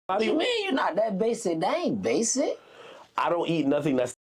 What do you mean you're not that basic? They ain't basic. I don't eat nothing that's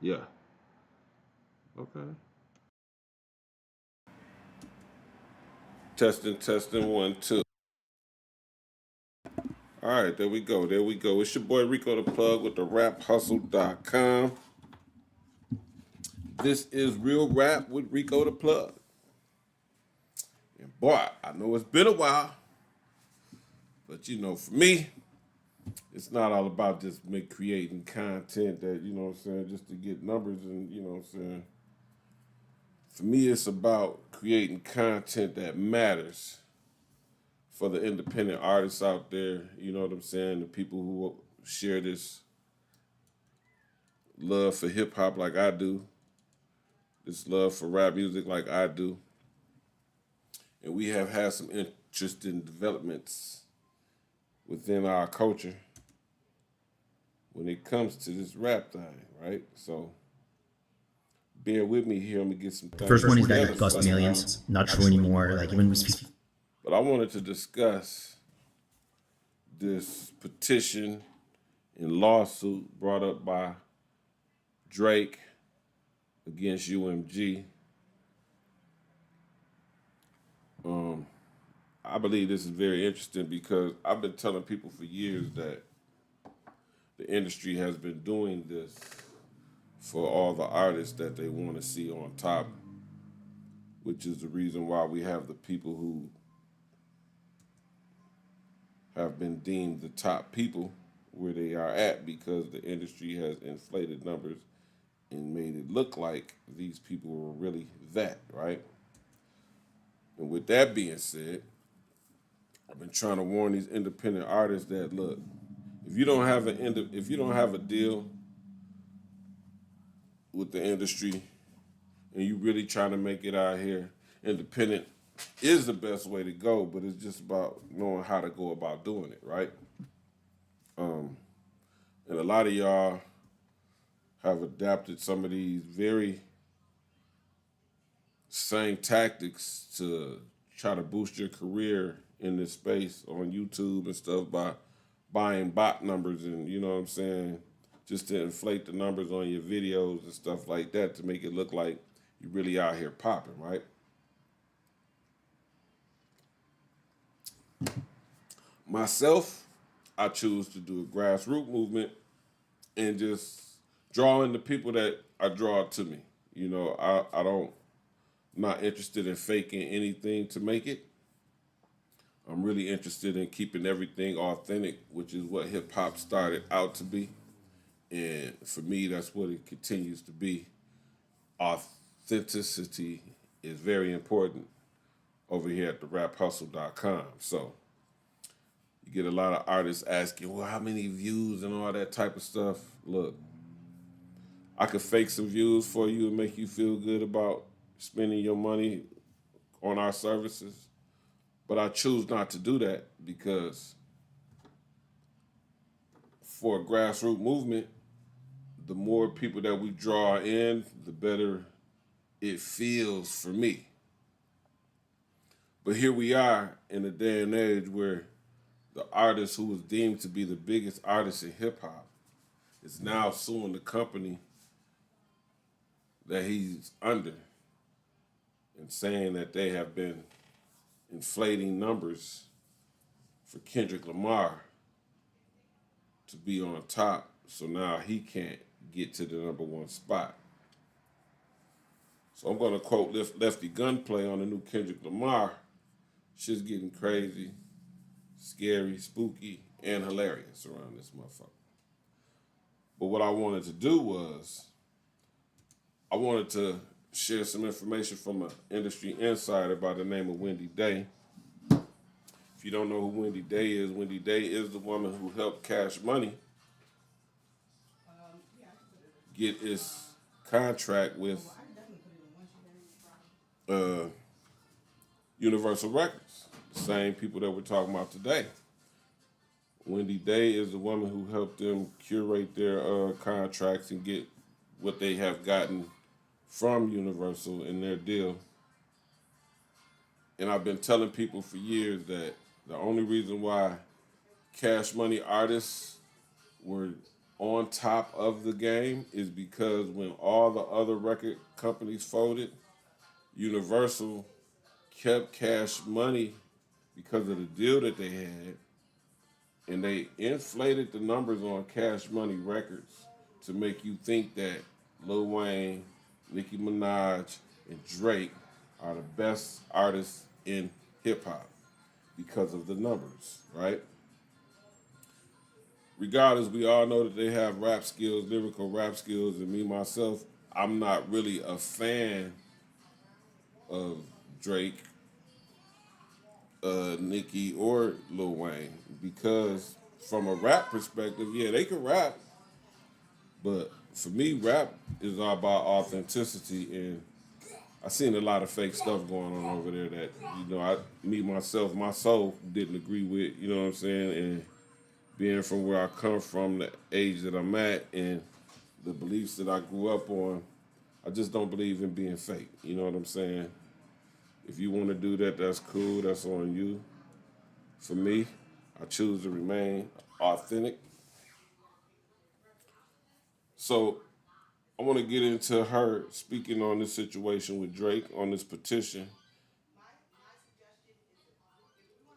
Yeah. Okay. Testing, testing, one, two. All right, there we go. There we go. It's your boy Rico the Plug with the raphustle.com. This is Real Rap with Rico the Plug. And boy, I know it's been a while, but you know, for me, it's not all about just creating content that, you know what I'm saying, just to get numbers and, you know what I'm saying. For me, it's about creating content that matters for the independent artists out there, you know what I'm saying, the people who share this love for hip hop like I do, this love for rap music like I do. And we have had some interesting developments within our culture when it comes to this rap thing, right? So bear with me here. I'm gonna get some The things first one is that together it for cost you. millions. Not true anymore. Like even But I wanted to discuss this petition and lawsuit brought up by Drake against UMG. I believe this is very interesting because I've been telling people for years that the industry has been doing this for all the artists that they want to see on top, which is the reason why we have the people who have been deemed the top people where they are at because the industry has inflated numbers and made it look like these people were really that, right? And with that being said, I've been trying to warn these independent artists that look, if you don't have a deal with the industry and you really trying to make it out here, independent is the best way to go, but it's just about knowing how to go about doing it, right? And a lot of y'all have adapted some of these very same tactics to try to boost your career in this space on YouTube and stuff by buying bot numbers and, you know what I'm saying, just to inflate the numbers on your videos and stuff like that to make it look like you really out here popping, right? Myself, I choose to do a grassroots movement and just draw in the people that I draw to me. You know, I don't, I'm not interested in faking anything to make it. I'm really interested in keeping everything authentic, which is what hip hop started out to be. And for me, that's what it continues to be. Authenticity is very important over here at the raphustle.com. So you get a lot of artists asking, well, how many views and all that type of stuff. Look, I could fake some views for you and make you feel good about spending your money on our services. But I choose not to do that because for a grassroots movement, the more people that we draw in, the better it feels for me. But here we are in a day and age where the artist who was deemed to be the biggest artist in hip hop is now suing the company that he's under and saying that they have been inflating numbers for Kendrick Lamar to be on top, so now he can't get to the number one spot. So I'm going to quote Lefty Gunplay on the new Kendrick Lamar. Shit's getting crazy, scary, spooky, and hilarious around this motherfucker. But what I wanted to do was, I wanted to share some information from an industry insider by the name of Wendy Day. If you don't know who Wendy Day is the woman who helped Cash Money get its contract with Universal Records, the same people that we're talking about today. Wendy Day is the woman who helped them curate their contracts and get what they have gotten from Universal in their deal. And I've been telling people for years that the only reason why Cash Money artists were on top of the game is because when all the other record companies folded, Universal kept Cash Money because of the deal that they had, and they inflated the numbers on Cash Money Records to make you think that Lil Wayne, Nicki Minaj, and Drake are the best artists in hip hop because of the numbers, right? Regardless, we all know that they have rap skills, lyrical rap skills, and me, myself, I'm not really a fan of Drake, Nicki, or Lil Wayne because from a rap perspective, yeah, they can rap, but for me, rap is all about authenticity, and I seen a lot of fake stuff going on over there that, me, myself, my soul didn't agree with, you know what I'm saying, and being from where I come from, the age that I'm at, and the beliefs that I grew up on, I just don't believe in being fake. You know what I'm saying? If you want to do that, that's cool. That's on you. For me, I choose to remain authentic. So I want to get into her speaking on this situation with Drake on this petition.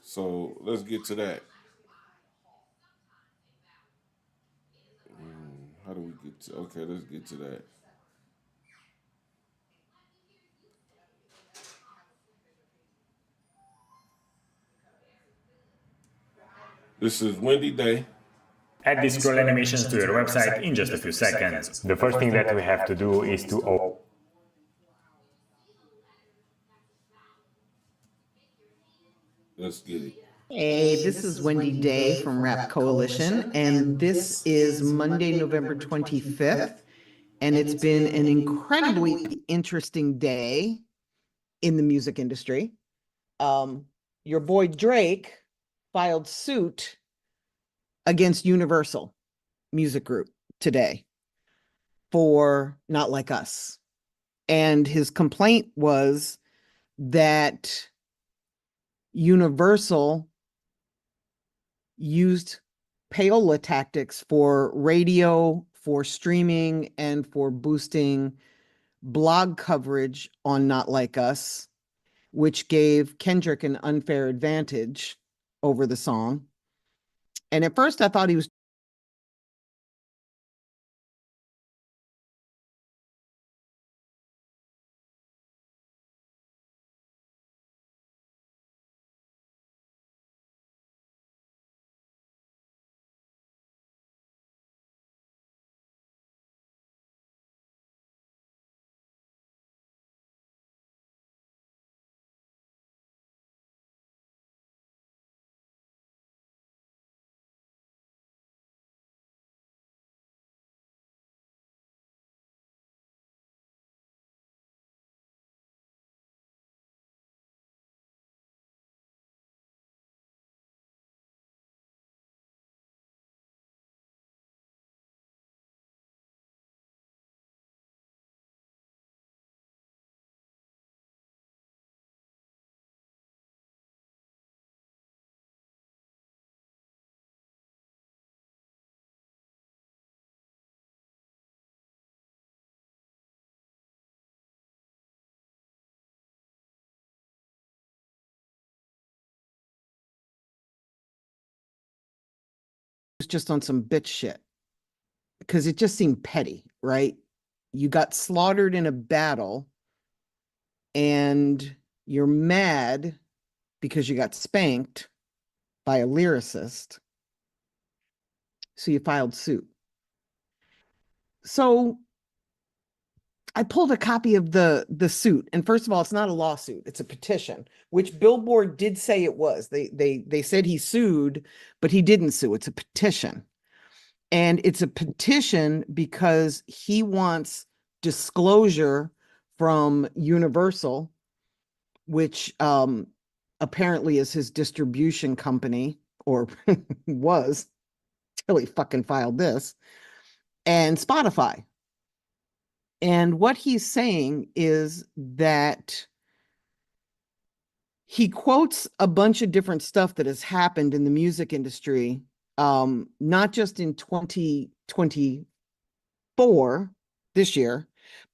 So let's get to that. How do we get to? Okay, let's get to that. This is Wendy Day. Add these scroll animations to your website in just a few seconds. The first thing that we have to do is to open. Let's get it. Hey, this is Wendy Day from Rap Coalition, and this is Monday, November 25th, and it's been an incredibly interesting day in the music industry. Your boy Drake filed suit against Universal Music Group today for Not Like Us. And his complaint was that Universal used payola tactics for radio, for streaming, and for boosting blog coverage on Not Like Us, which gave Kendrick an unfair advantage over the song. And at first I thought he was just on some bitch shit because it just seemed petty, right? You got slaughtered in a battle and you're mad because you got spanked by a lyricist. So you filed suit. So I pulled a copy of the suit, and first of all, it's not a lawsuit; it's a petition, which Billboard did say it was. They said he sued, but he didn't sue. It's a petition, and it's a petition because he wants disclosure from Universal, which apparently is his distribution company, or was till he fucking filed this, and Spotify. And what he's saying is that he quotes a bunch of different stuff that has happened in the music industry, not just in 2024, this year,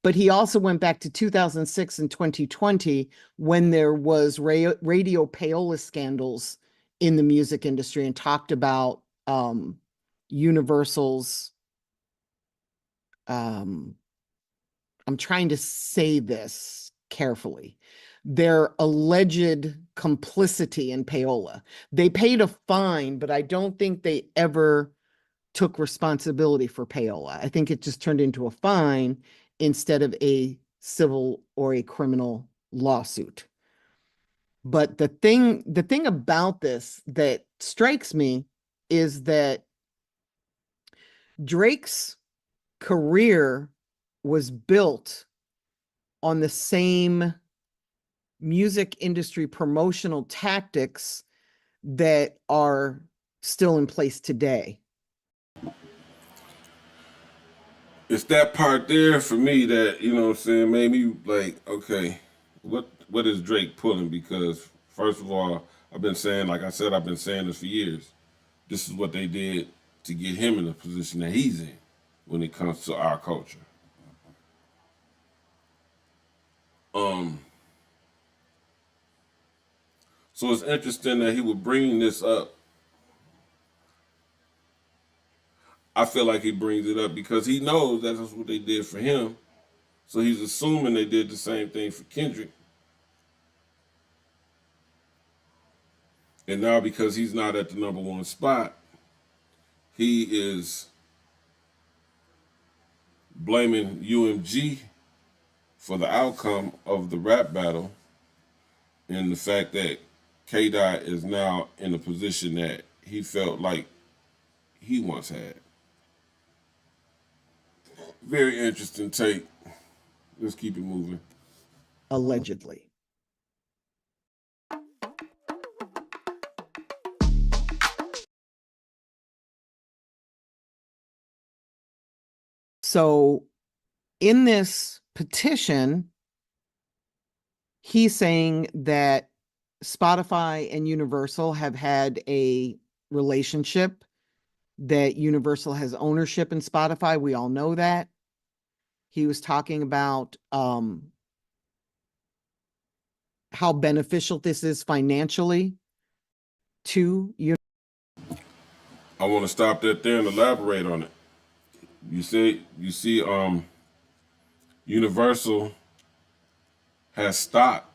but he also went back to 2006 and 2020 when there was radio payola scandals in the music industry, and talked about Universal's I'm trying to say this carefully, their alleged complicity in payola. They paid a fine, but I don't think they ever took responsibility for payola. I think it just turned into a fine instead of a civil or a criminal lawsuit. But the thing about this that strikes me is that Drake's career was built on the same music industry promotional tactics that are still in place today. It's that part there for me that, you know what I'm saying, made me like, okay, what is Drake pulling? Because first of all, I've been saying, like I said, I've been saying this for years. This is what they did to get him in the position that he's in when it comes to our culture. So it's interesting that he would bring this up. I feel like he brings it up because he knows that's what they did for him. So he's assuming they did the same thing for Kendrick. And now because he's not at the #1 spot, he is blaming UMG for the outcome of the rap battle and the fact that K-Dot is now in a position that he felt like he once had. Very interesting take. Let's keep it moving. Allegedly. So in this petition, he's saying that Spotify and Universal have had a relationship, that Universal has ownership in Spotify. We all know that. He was talking about how beneficial this is financially to you. I want to stop that there and elaborate on it. You see, Universal has stock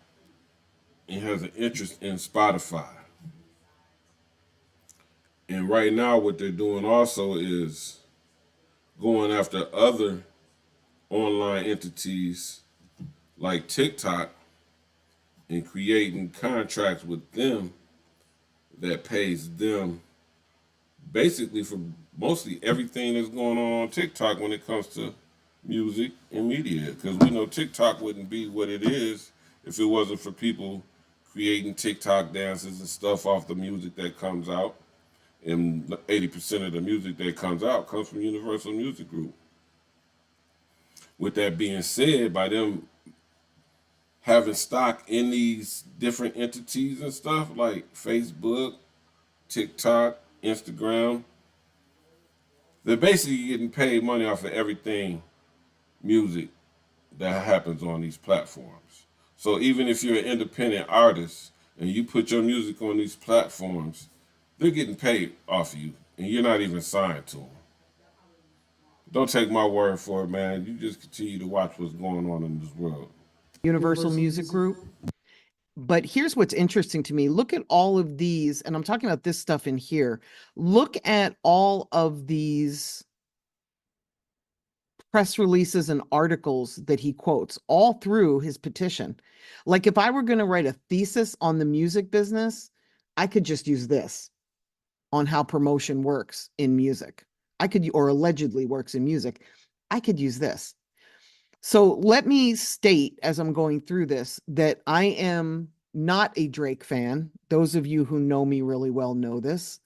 and has an interest in Spotify. And right now what they're doing also is going after other online entities like TikTok and creating contracts with them that pays them basically for mostly everything that's going on TikTok when it comes to music and media. Because we know TikTok wouldn't be what it is if it wasn't for people creating TikTok dances and stuff off the music that comes out. And 80% of the music that comes out comes from Universal Music Group. With that being said, by them having stock in these different entities and stuff like Facebook, TikTok, Instagram, they're basically getting paid money off of everything music that happens on these platforms. So even if you're an independent artist and you put your music on these platforms, they're getting paid off of you and you're not even signed to them. Don't take my word for it, man. You just continue to watch what's going on in this world. Universal Music Group. But here's what's interesting to me. Look at all of these, and I'm talking about this stuff in here. Look at all of these press releases and articles that he quotes all through his petition. Like if I were going to write a thesis on the music business, I could just use this on how promotion works in music. I could, or allegedly works in music. I could use this. So let me state as I'm going through this that I am not a Drake fan. Those of you who know me really well know this,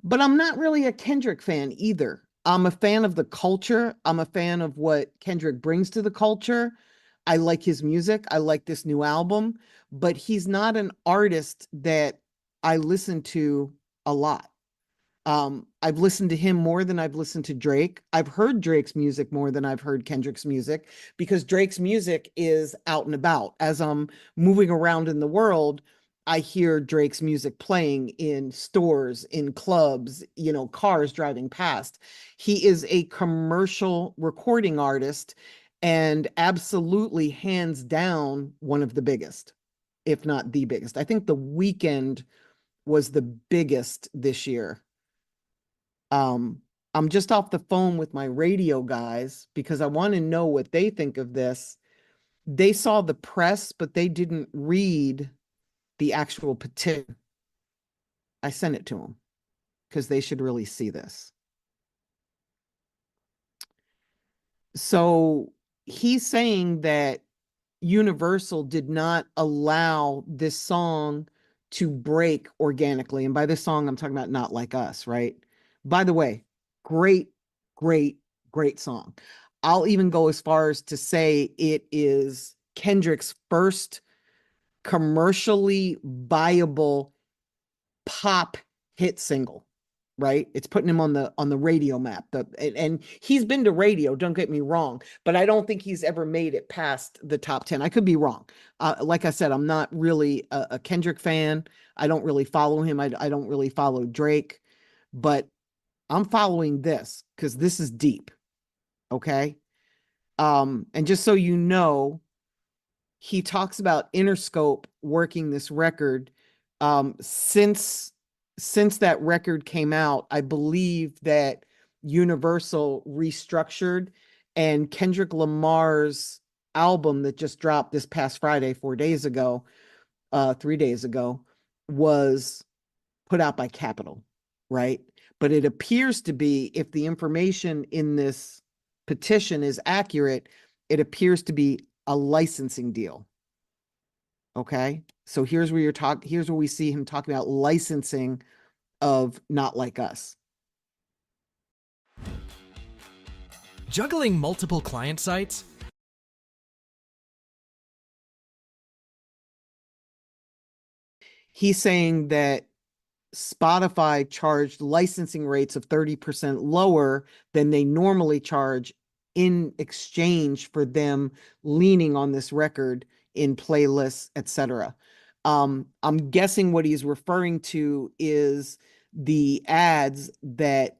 but I'm not really a Kendrick fan either. I'm a fan of the culture. I'm a fan of what Kendrick brings to the culture. I like his music. I like this new album, but he's not an artist that I listen to a lot. I've listened to him more than I've listened to Drake. I've heard Drake's music more than I've heard Kendrick's music because Drake's music is out and about. As I'm moving around in the world, I hear Drake's music playing in stores, in clubs, cars driving past. He is a commercial recording artist and absolutely hands down one of the biggest, if not the biggest. I think The Weeknd was the biggest this year. I'm just off the phone with my radio guys because I want to know what they think of this. They saw the press, but they didn't read the actual petition. I sent it to them because they should really see this. So he's saying that Universal did not allow this song to break organically. And by this song, I'm talking about Not Like Us, right? By the way, great, great, great song. I'll even go as far as to say it is Kendrick's first commercially viable pop hit single, right? It's putting him on the radio map. And he's been to radio, don't get me wrong, but I don't think he's ever made it past the top 10. I could be wrong. Like I said, I'm not really a Kendrick fan. I don't really follow him. I don't really follow Drake, but I'm following this because this is deep. Okay. And just so you know, he talks about Interscope working this record. Since that record came out, I believe that Universal restructured, and Kendrick Lamar's album that just dropped this past Friday, 3 days ago, was put out by Capitol, right? But it appears to be, if the information in this petition is accurate, it appears to be a licensing deal. Okay. So here's where we see him talking about licensing of Not Like Us. Juggling multiple client sites? He's saying that Spotify charged licensing rates of 30% lower than they normally charge in exchange for them leaning on this record in playlists, etc. I'm guessing what he's referring to is the ads that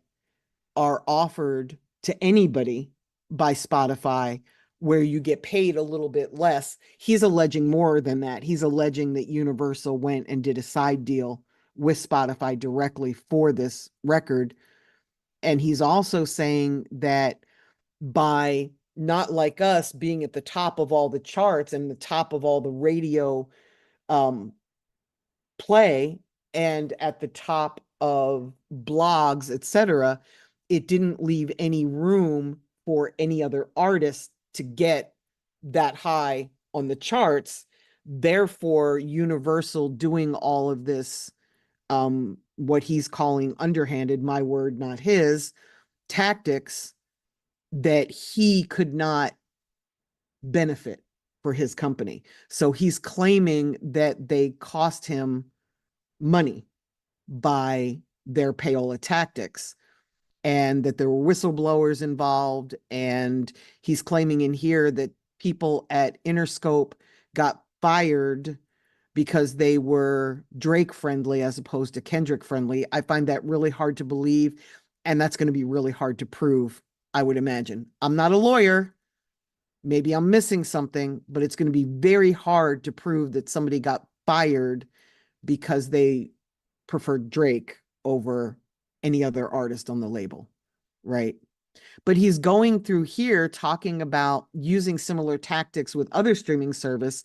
are offered to anybody by Spotify where you get paid a little bit less. He's alleging more than that. He's alleging that Universal went and did a side deal with Spotify directly for this record. And he's also saying that by Not Like Us being at the top of all the charts and the top of all the radio play and at the top of blogs, etc., it didn't leave any room for any other artist to get that high on the charts. Therefore, Universal doing all of this, what he's calling underhanded, my word, not his, tactics that he could not benefit for his company. So he's claiming that they cost him money by their payola tactics and that there were whistleblowers involved. And he's claiming in here that people at Interscope got fired because they were Drake friendly as opposed to Kendrick friendly. I find that really hard to believe, and that's going to be really hard to prove, I would imagine. I'm not a lawyer. Maybe I'm missing something, but it's going to be very hard to prove that somebody got fired because they preferred Drake over any other artist on the label, right? But he's going through here talking about using similar tactics with other streaming services.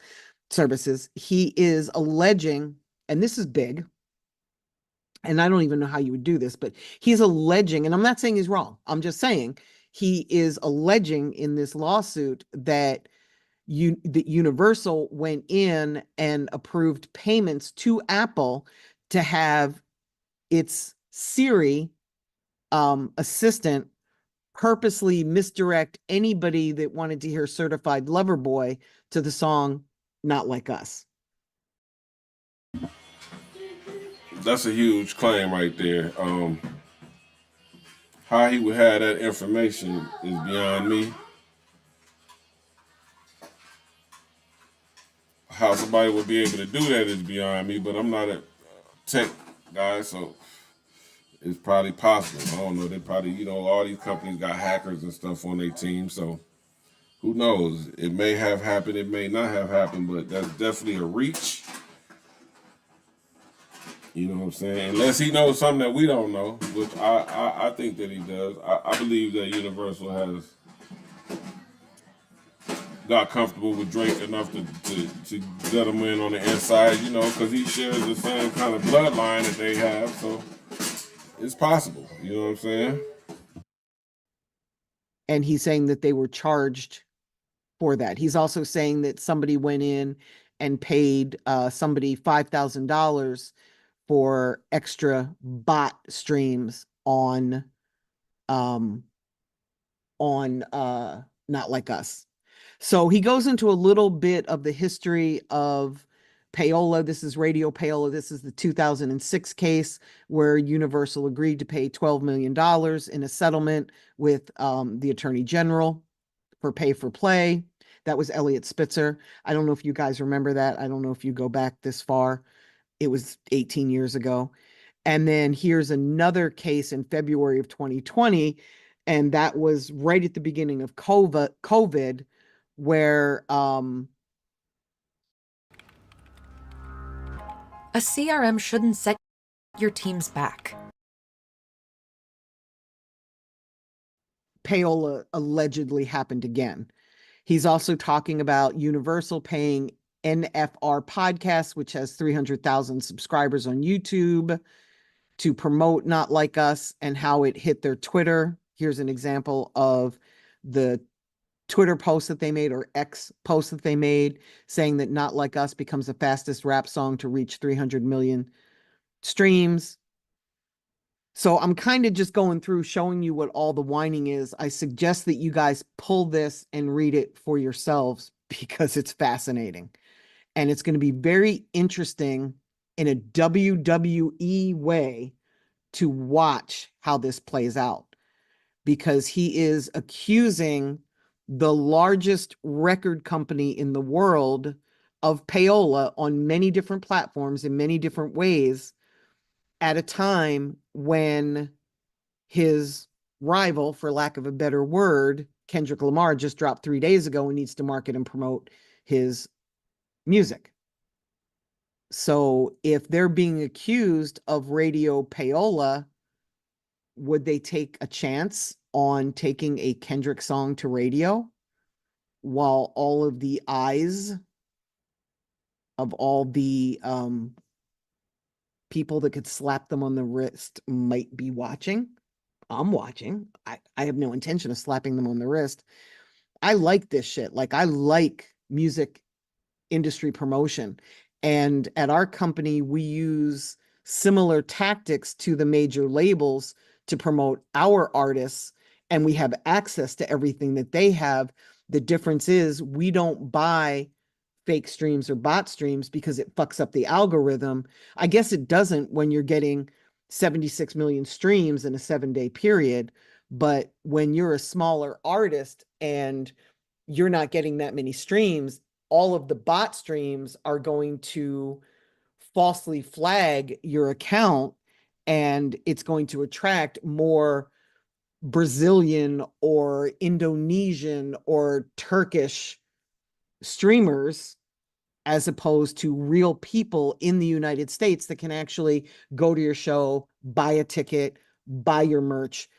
He is alleging, and this is big, and I don't even know how you would do this, but he's alleging, and I'm not saying he's wrong. I'm just saying he is alleging in this lawsuit that Universal went in and approved payments to Apple to have its Siri assistant purposely misdirect anybody that wanted to hear Certified Lover Boy to the song Not Like Us. That's a huge claim right there. How he would have that information is beyond me. How somebody would be able to do that is beyond me, but I'm not a tech guy, so it's probably possible. I don't know. They probably, all these companies got hackers and stuff on their team, so who knows? It may have happened, it may not have happened, but that's definitely a reach. You know what I'm saying? Unless he knows something that we don't know, which I think that he does. I believe that Universal has got comfortable with Drake enough to let him in on the inside, because he shares the same kind of bloodline that they have. So it's possible. You know what I'm saying? And he's saying that they were charged for that. He's also saying that somebody went in and paid somebody $5,000 for extra bot streams on Not Like Us. So he goes into a little bit of the history of payola. This is Radio Payola. This is the 2006 case where Universal agreed to pay $12 million in a settlement with the Attorney General for pay for play. That was Elliot Spitzer. I don't know if you guys remember that. I don't know if you go back this far. It was 18 years ago. And then here's another case in February of 2020. And that was right at the beginning of COVID, where A CRM shouldn't set your teams back. payola allegedly happened again. He's also talking about Universal paying NFR Podcast, which has 300,000 subscribers on YouTube, to promote Not Like Us and how it hit their Twitter. Here's an example of the Twitter post that they made, or X post that they made, saying that Not Like Us becomes the fastest rap song to reach 300 million streams. So I'm kind of just going through showing you what all the whining is. I suggest that you guys pull this and read it for yourselves because it's fascinating. And it's going to be very interesting in a WWE way to watch how this plays out, because he is accusing the largest record company in the world of payola on many different platforms in many different ways at a time when his rival, for lack of a better word, Kendrick Lamar, just dropped 3 days ago and needs to market and promote his music. So if they're being accused of radio payola, would they take a chance on taking a Kendrick song to radio while all of the eyes of all the people that could slap them on the wrist might be watching? I'm watching. I have no intention of slapping them on the wrist. I like this shit. Like, I like music industry promotion. And at our company, we use similar tactics to the major labels to promote our artists, and we have access to everything that they have. The difference is we don't buy fake streams or bot streams because it fucks up the algorithm. I guess it doesn't when you're getting 76 million streams in a 7-day period. But when you're a smaller artist and you're not getting that many streams, all of the bot streams are going to falsely flag your account, and it's going to attract more Brazilian or Indonesian or Turkish streamers as opposed to real people in the United States that can actually go to your show, buy a ticket, buy your merch.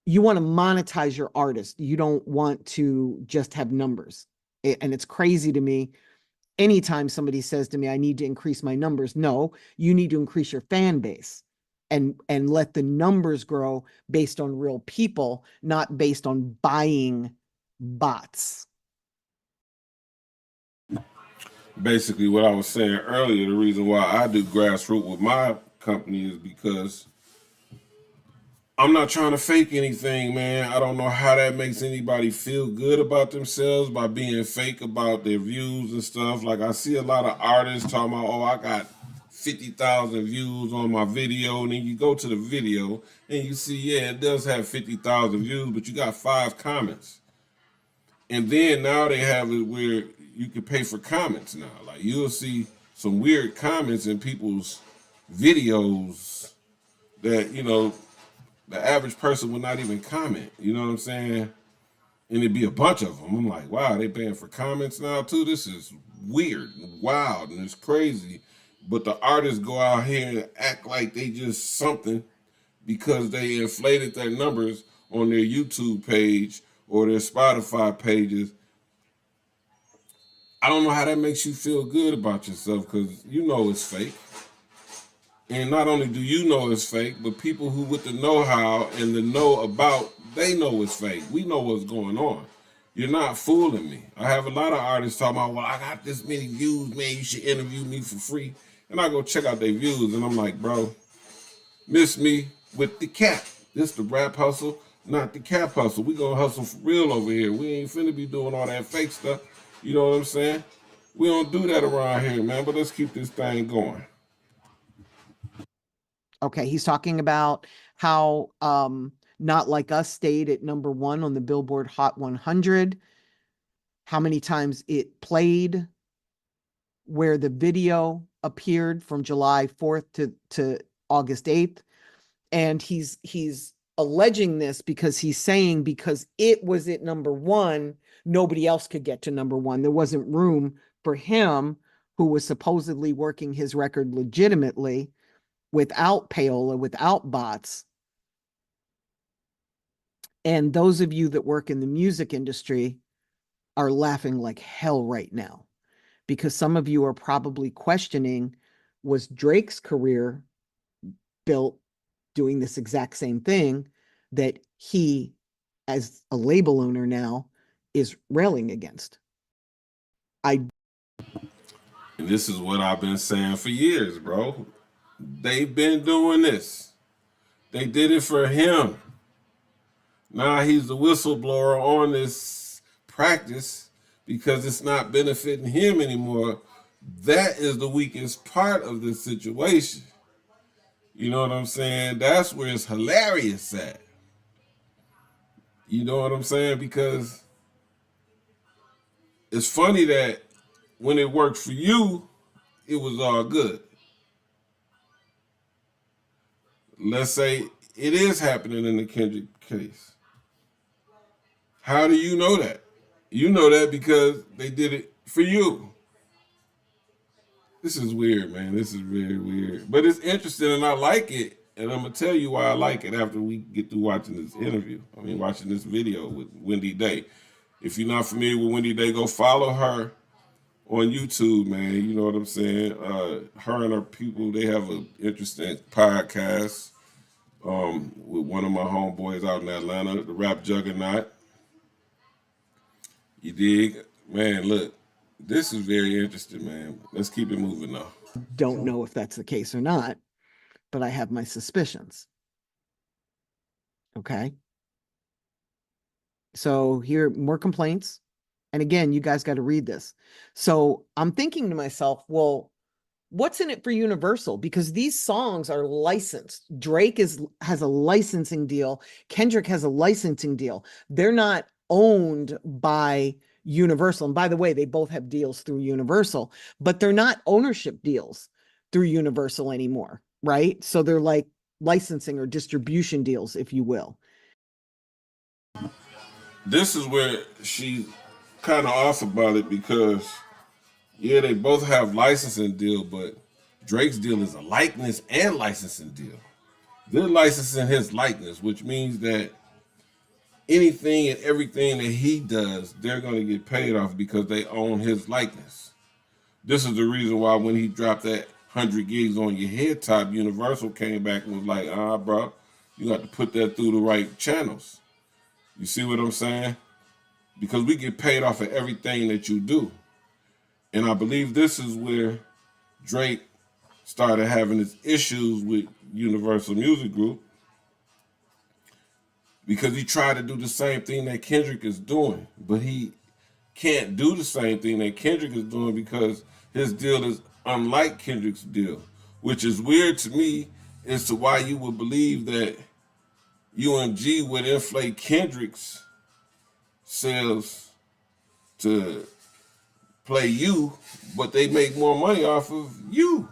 You want to monetize your artist. You don't want to just have numbers. And it's crazy to me. Anytime somebody says to me, I need to increase my numbers. No, you need to increase your fan base and let the numbers grow based on real people, not based on buying bots. Basically, what I was saying earlier, the reason why I do grassroots with my company is because I'm not trying to fake anything, man. I don't know how that makes anybody feel good about themselves by being fake about their views and stuff. Like, I see a lot of artists talking about, oh, I got 50,000 views on my video. And then you go to the video and you see, yeah, it does have 50,000 views, but you got 5 comments. And then now they have it where you can pay for comments now. Like, you'll see some weird comments in people's videos that, you know, the average person would not even comment. You know what I'm saying? And it'd be a bunch of them. I'm like, wow, they paying for comments now too? This is weird and wild and it's crazy. But the artists go out here and act like they just something because they inflated their numbers on their YouTube page or their Spotify pages. I don't know how that makes you feel good about yourself, because you know it's fake. And not only do you know it's fake, but people who with the know-how and the know about, they know it's fake. We know what's going on. You're not fooling me. I have a lot of artists talking about, well, I got this many views, man, you should interview me for free. And I go check out their views, and I'm like, bro, miss me with the cap. This the rap hustle, not the cap hustle. We gonna hustle for real over here. We ain't finna be doing all that fake stuff. You know what I'm saying? We don't do that around here, man, but let's keep this thing going. Okay, he's talking about how Not Like Us stayed at #1 on the Billboard Hot 100, how many times it played, where the video appeared from July 4th to August 8th. And he's alleging this because he's saying because it was at #1, nobody else could get to #1. There wasn't room for him, who was supposedly working his record legitimately without payola, without bots. And those of you that work in the music industry are laughing like hell right now, because some of you are probably questioning, was Drake's career built doing this exact same thing that he, as a label owner now, is railing against? And this is what I've been saying for years, bro. They've been doing this. They did it for him. Now he's the whistleblower on this practice because it's not benefiting him anymore. That is the weakest part of this situation. You know what I'm saying? That's where it's hilarious at. You know what I'm saying? Because it's funny that when it worked for you, it was all good. Let's say it is happening in the Kendrick case. How do you know that? You know that because they did it for you. This is weird, man. This is very weird. But it's interesting and I like it. And I'm going to tell you why I like it after we get through watching this interview. Watching this video with Wendy Day. If you're not familiar with Wendy Day, go follow her on YouTube, man. You know what I'm saying? Her and her people, they have an interesting podcast with one of my homeboys out in Atlanta, the Rap Juggernaut. You dig? Man, look, this is very interesting, man. Let's keep it moving now. Don't know if that's the case or not, but I have my suspicions. Okay. So here, more complaints. And again, you guys got to read this. So I'm thinking to myself, well, what's in it for Universal? Because these songs are licensed. Drake has a licensing deal. Kendrick has a licensing deal. They're not owned by Universal. And by the way, they both have deals through Universal, but they're not ownership deals through Universal anymore, right? So they're like licensing or distribution deals, if you will. This is where she kind of off about it because, yeah, they both have licensing deal, but Drake's deal is a likeness and licensing deal. They're licensing his likeness, which means that anything and everything that he does, they're going to get paid off because they own his likeness. This is the reason why when he dropped that 100 gigs on your head top, Universal came back and was like, bro, you got to put that through the right channels. You see what I'm saying? Because we get paid off of everything that you do. And I believe this is where Drake started having his issues with Universal Music Group, because he tried to do the same thing that Kendrick is doing, but he can't do the same thing that Kendrick is doing because his deal is unlike Kendrick's deal, which is weird to me as to why you would believe that UMG would inflate Kendrick's sales to play you, but they make more money off of you.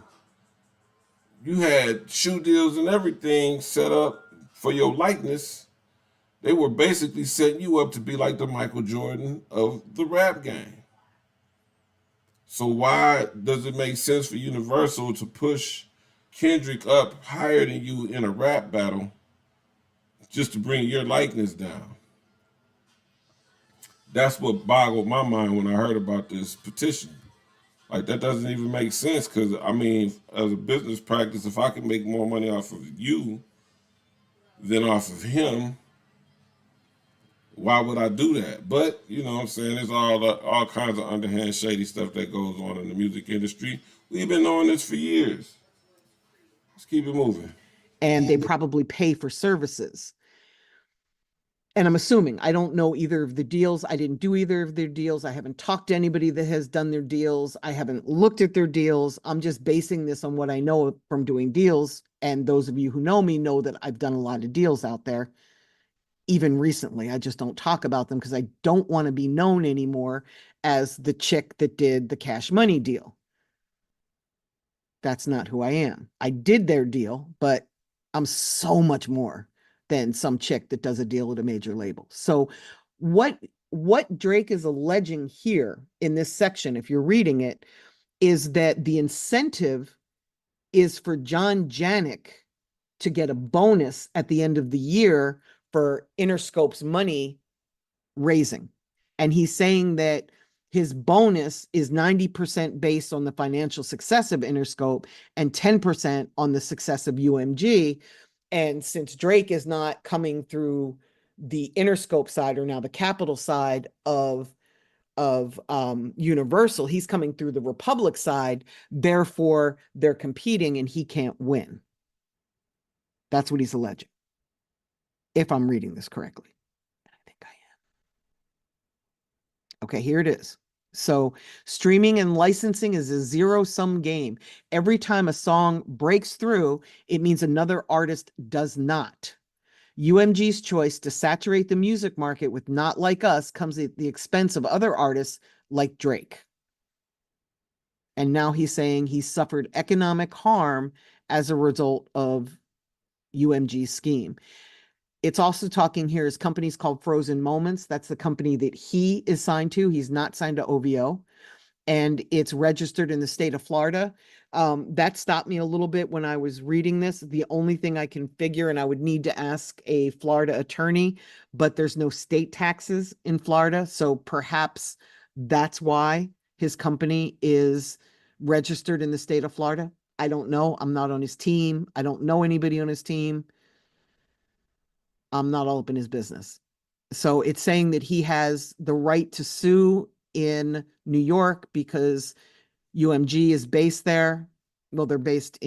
You had shoe deals and everything set up for your likeness. They were basically setting you up to be like the Michael Jordan of the rap game. So why does it make sense for Universal to push Kendrick up higher than you in a rap battle just to bring your likeness down? That's what boggled my mind when I heard about this petition. Like, that doesn't even make sense because, I mean, as a business practice, if I can make more money off of you than off of him, why would I do that? But, you know what I'm saying, there's all kinds of underhand shady stuff that goes on in the music industry. We've been knowing this for years. Let's keep it moving. And they probably pay for services. And I'm assuming, I don't know either of the deals. I didn't do either of their deals. I haven't talked to anybody that has done their deals. I haven't looked at their deals. I'm just basing this on what I know from doing deals. And those of you who know me know that I've done a lot of deals out there. Even recently, I just don't talk about them because I don't want to be known anymore as the chick that did the Cash Money deal. That's not who I am. I did their deal, but I'm so much more than some chick that does a deal at a major label. So what Drake is alleging here in this section, if you're reading it, is that the incentive is for John Janik to get a bonus at the end of the year for Interscope's money raising. And he's saying that his bonus is 90% based on the financial success of Interscope and 10% on the success of UMG. And since Drake is not coming through the Interscope side or now the Capital side of Universal, he's coming through the Republic side. Therefore, they're competing and he can't win. That's what he's alleging, if I'm reading this correctly. I think I am. Okay, here it is. So streaming and licensing is a zero-sum game. Every time a song breaks through, it means another artist does not. UMG's choice to saturate the music market with Not Like Us comes at the expense of other artists like Drake. And now he's saying he suffered economic harm as a result of UMG's scheme. It's also talking here is companies called Frozen Moments. That's the company that he is signed to. He's not signed to OVO. And it's registered in the state of Florida. That stopped me a little bit when I was reading this. The only thing I can figure, and I would need to ask a Florida attorney, but there's no state taxes in Florida. So perhaps that's why his company is registered in the state of Florida. I don't know. I'm not on his team. I don't know anybody on his team. I'm not all up in his business. So it's saying that he has the right to sue in New York because UMG is based there. Well, they're based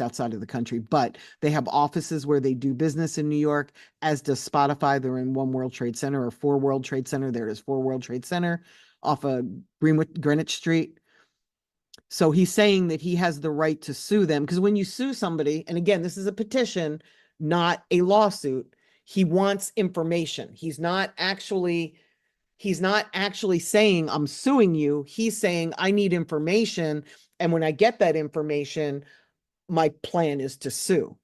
outside of the country, but they have offices where they do business in New York, as does Spotify. They're in One World Trade Center or 4 World Trade Center. There is 4 World Trade Center off of Greenwich Street. So he's saying that he has the right to sue them because when you sue somebody, and again, this is a petition, not a lawsuit, he wants information. He's not actually He's not actually saying, I'm suing you. He's saying, I need information. And when I get that information, my plan is to sue.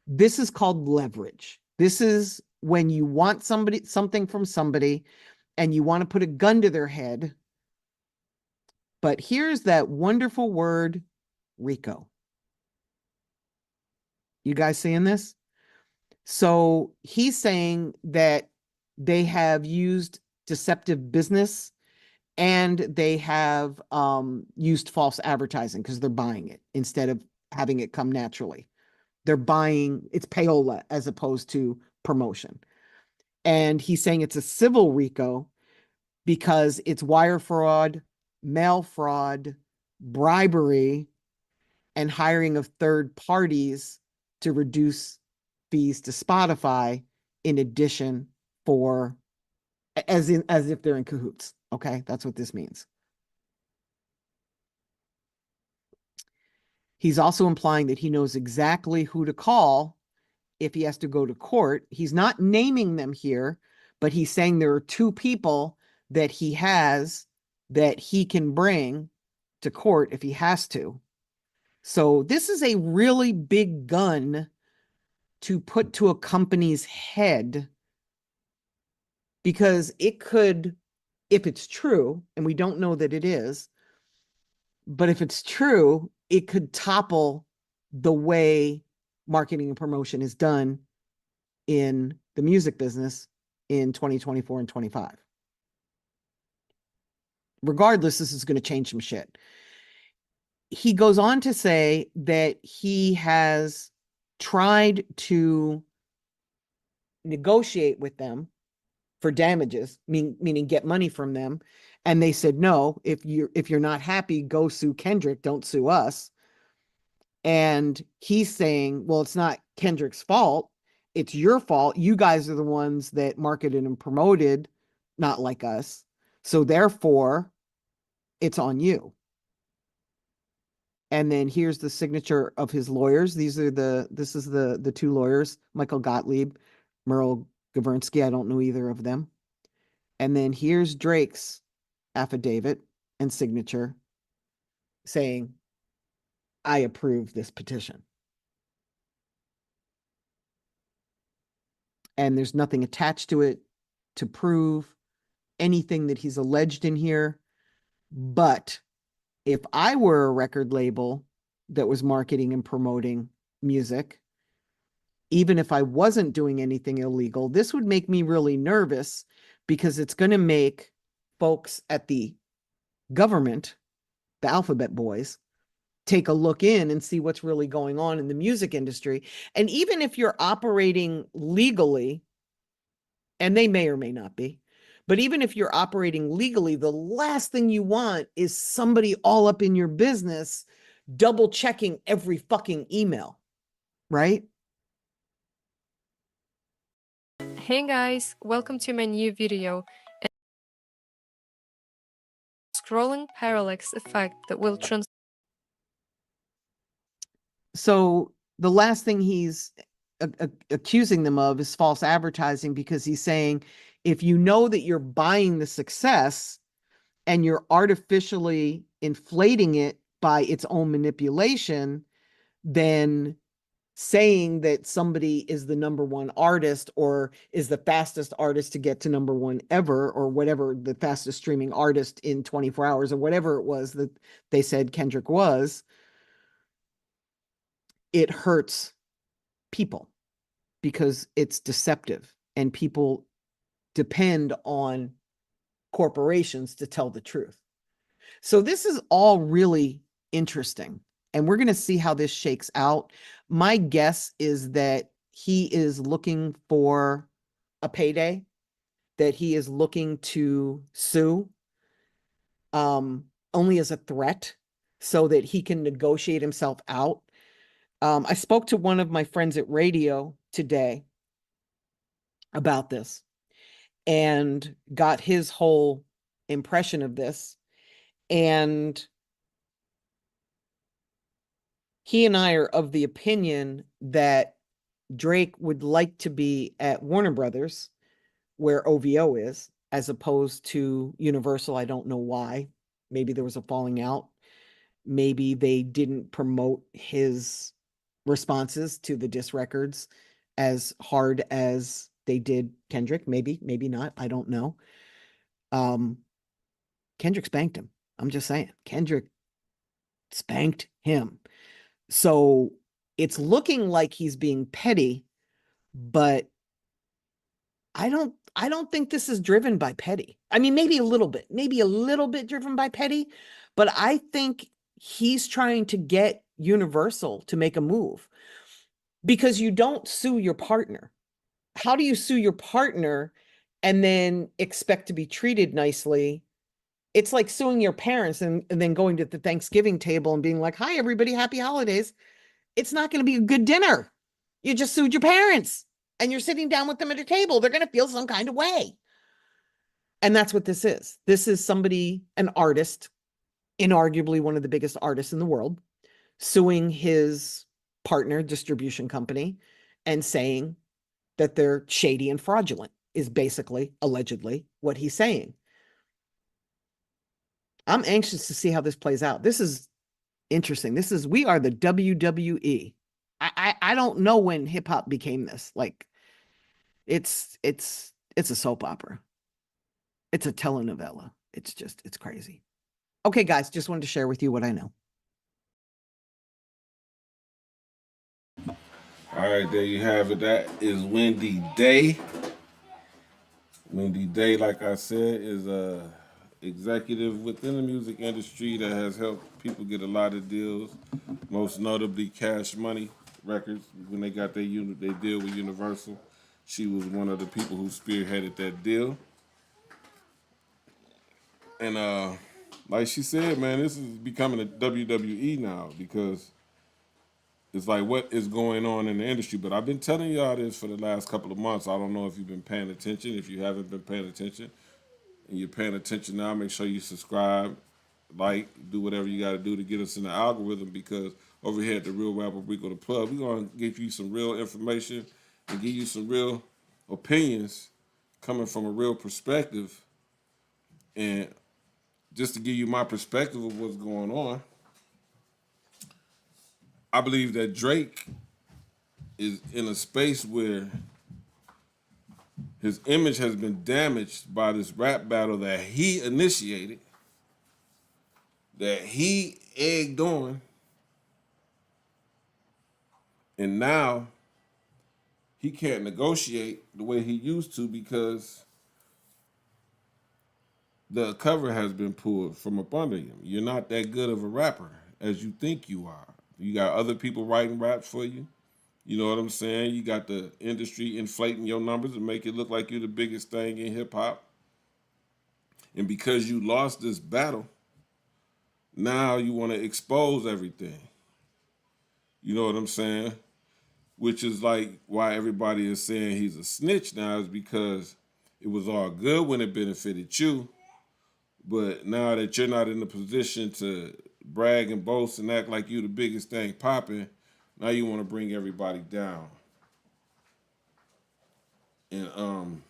This is called leverage. This is when you want something from somebody and you want to put a gun to their head. But here's that wonderful word, Rico. You guys seeing this? So he's saying that they have used deceptive business and they have used false advertising because they're buying it instead of having it come naturally. They're buying, it's payola as opposed to promotion. And he's saying it's a civil RICO because it's wire fraud, mail fraud, bribery, and hiring of third parties to reduce fees to Spotify in addition for as if they're in cahoots. Okay, that's what this means. He's also implying that he knows exactly who to call if he has to go to court. He's not naming them here, but he's saying there are two people that he has that he can bring to court if he has to. So this is a really big gun to put to a company's head because it could, if it's true, and we don't know that it is, but if it's true, it could topple the way marketing and promotion is done in the music business in 2024 and 25. Regardless, this is going to change some shit. He goes on to say that he has tried to negotiate with them for damages, meaning get money from them. And they said, no, if you're not happy, go sue Kendrick, don't sue us. And he's saying, well, it's not Kendrick's fault. It's your fault. You guys are the ones that marketed and promoted, not like us. So therefore, it's on you. And then here's the signature of his lawyers. This is the two lawyers, Michael Gottlieb, Merle Gavernsky. I don't know either of them. And then here's Drake's affidavit and signature saying, I approve this petition. And there's nothing attached to it to prove anything that he's alleged in here. But if I were a record label that was marketing and promoting music, even if I wasn't doing anything illegal, this would make me really nervous because it's going to make folks at the government, the alphabet boys, take a look in and see what's really going on in the music industry. And even if you're operating legally, and they may or may not be, but even if you're operating legally, the last thing you want is somebody all up in your business double checking every fucking email, right? Hey guys, welcome to my new video. Scrolling parallax effect that will So the last thing he's accusing them of is false advertising, because he's saying, if you know that you're buying the success and you're artificially inflating it by its own manipulation, then saying that somebody is the number one artist or is the fastest artist to get to number one ever, or whatever, the fastest streaming artist in 24 hours or whatever it was that they said Kendrick was, it hurts people because it's deceptive and people depend on corporations to tell the truth. So this is all really interesting, and we're going to see how this shakes out. My guess is that he is looking for a payday, that he is looking to sue only as a threat so that he can negotiate himself out. I spoke to one of my friends at radio today about this and got his whole impression of this. And he and I are of the opinion that Drake would like to be at Warner Brothers, where OVO is, as opposed to Universal. I don't know why. Maybe there was a falling out. Maybe they didn't promote his responses to the diss records as hard as they did Kendrick. Maybe not. I don't know. Kendrick spanked him. I'm just saying. Kendrick spanked him. So it's looking like he's being petty, but I don't think this is driven by petty. I mean, maybe a little bit driven by petty, but I think he's trying to get Universal to make a move, because you don't sue your partner. How do you sue your partner and then expect to be treated nicely? It's like suing your parents and then going to the Thanksgiving table and being like, "Hi, everybody, happy holidays." It's not going to be a good dinner. You just sued your parents and you're sitting down with them at a table. They're going to feel some kind of way. And that's what this is. This is somebody, an artist, inarguably one of the biggest artists in the world, suing his partner distribution company and saying that they're shady and fraudulent, is basically, allegedly, what he's saying. I'm anxious to see how this plays out. This is interesting. We are the WWE. I don't know when hip hop became this. Like, it's a soap opera. It's a telenovela. It's crazy. Okay, guys, just wanted to share with you what I know. All right, there you have it. That is Wendy Day. Wendy Day, like I said, is a executive within the music industry that has helped people get a lot of deals, most notably Cash Money Records. When they got their deal with Universal, she was one of the people who spearheaded that deal. And like she said, man, this is becoming a WWE now, because it's like, what is going on in the industry? But I've been telling y'all this for the last couple of months. I don't know if you've been paying attention. If you haven't been paying attention and you're paying attention now, make sure you subscribe, like, do whatever you got to do to get us in the algorithm, because over here at the Real Rapper Rico the Plug, we're going to give you some real information and give you some real opinions coming from a real perspective. And just to give you my perspective of what's going on, I believe that Drake is in a space where his image has been damaged by this rap battle that he initiated, that he egged on, and now he can't negotiate the way he used to, because the cover has been pulled from up under him. You're not that good of a rapper as you think you are. You got other people writing raps for you. You know what I'm saying? You got the industry inflating your numbers and make it look like you're the biggest thing in hip hop. And because you lost this battle, now you want to expose everything. You know what I'm saying? Which is like why everybody is saying he's a snitch now, is because it was all good when it benefited you. But now that you're not in the position to brag and boast and act like you're the biggest thing popping, now you want to bring everybody down. And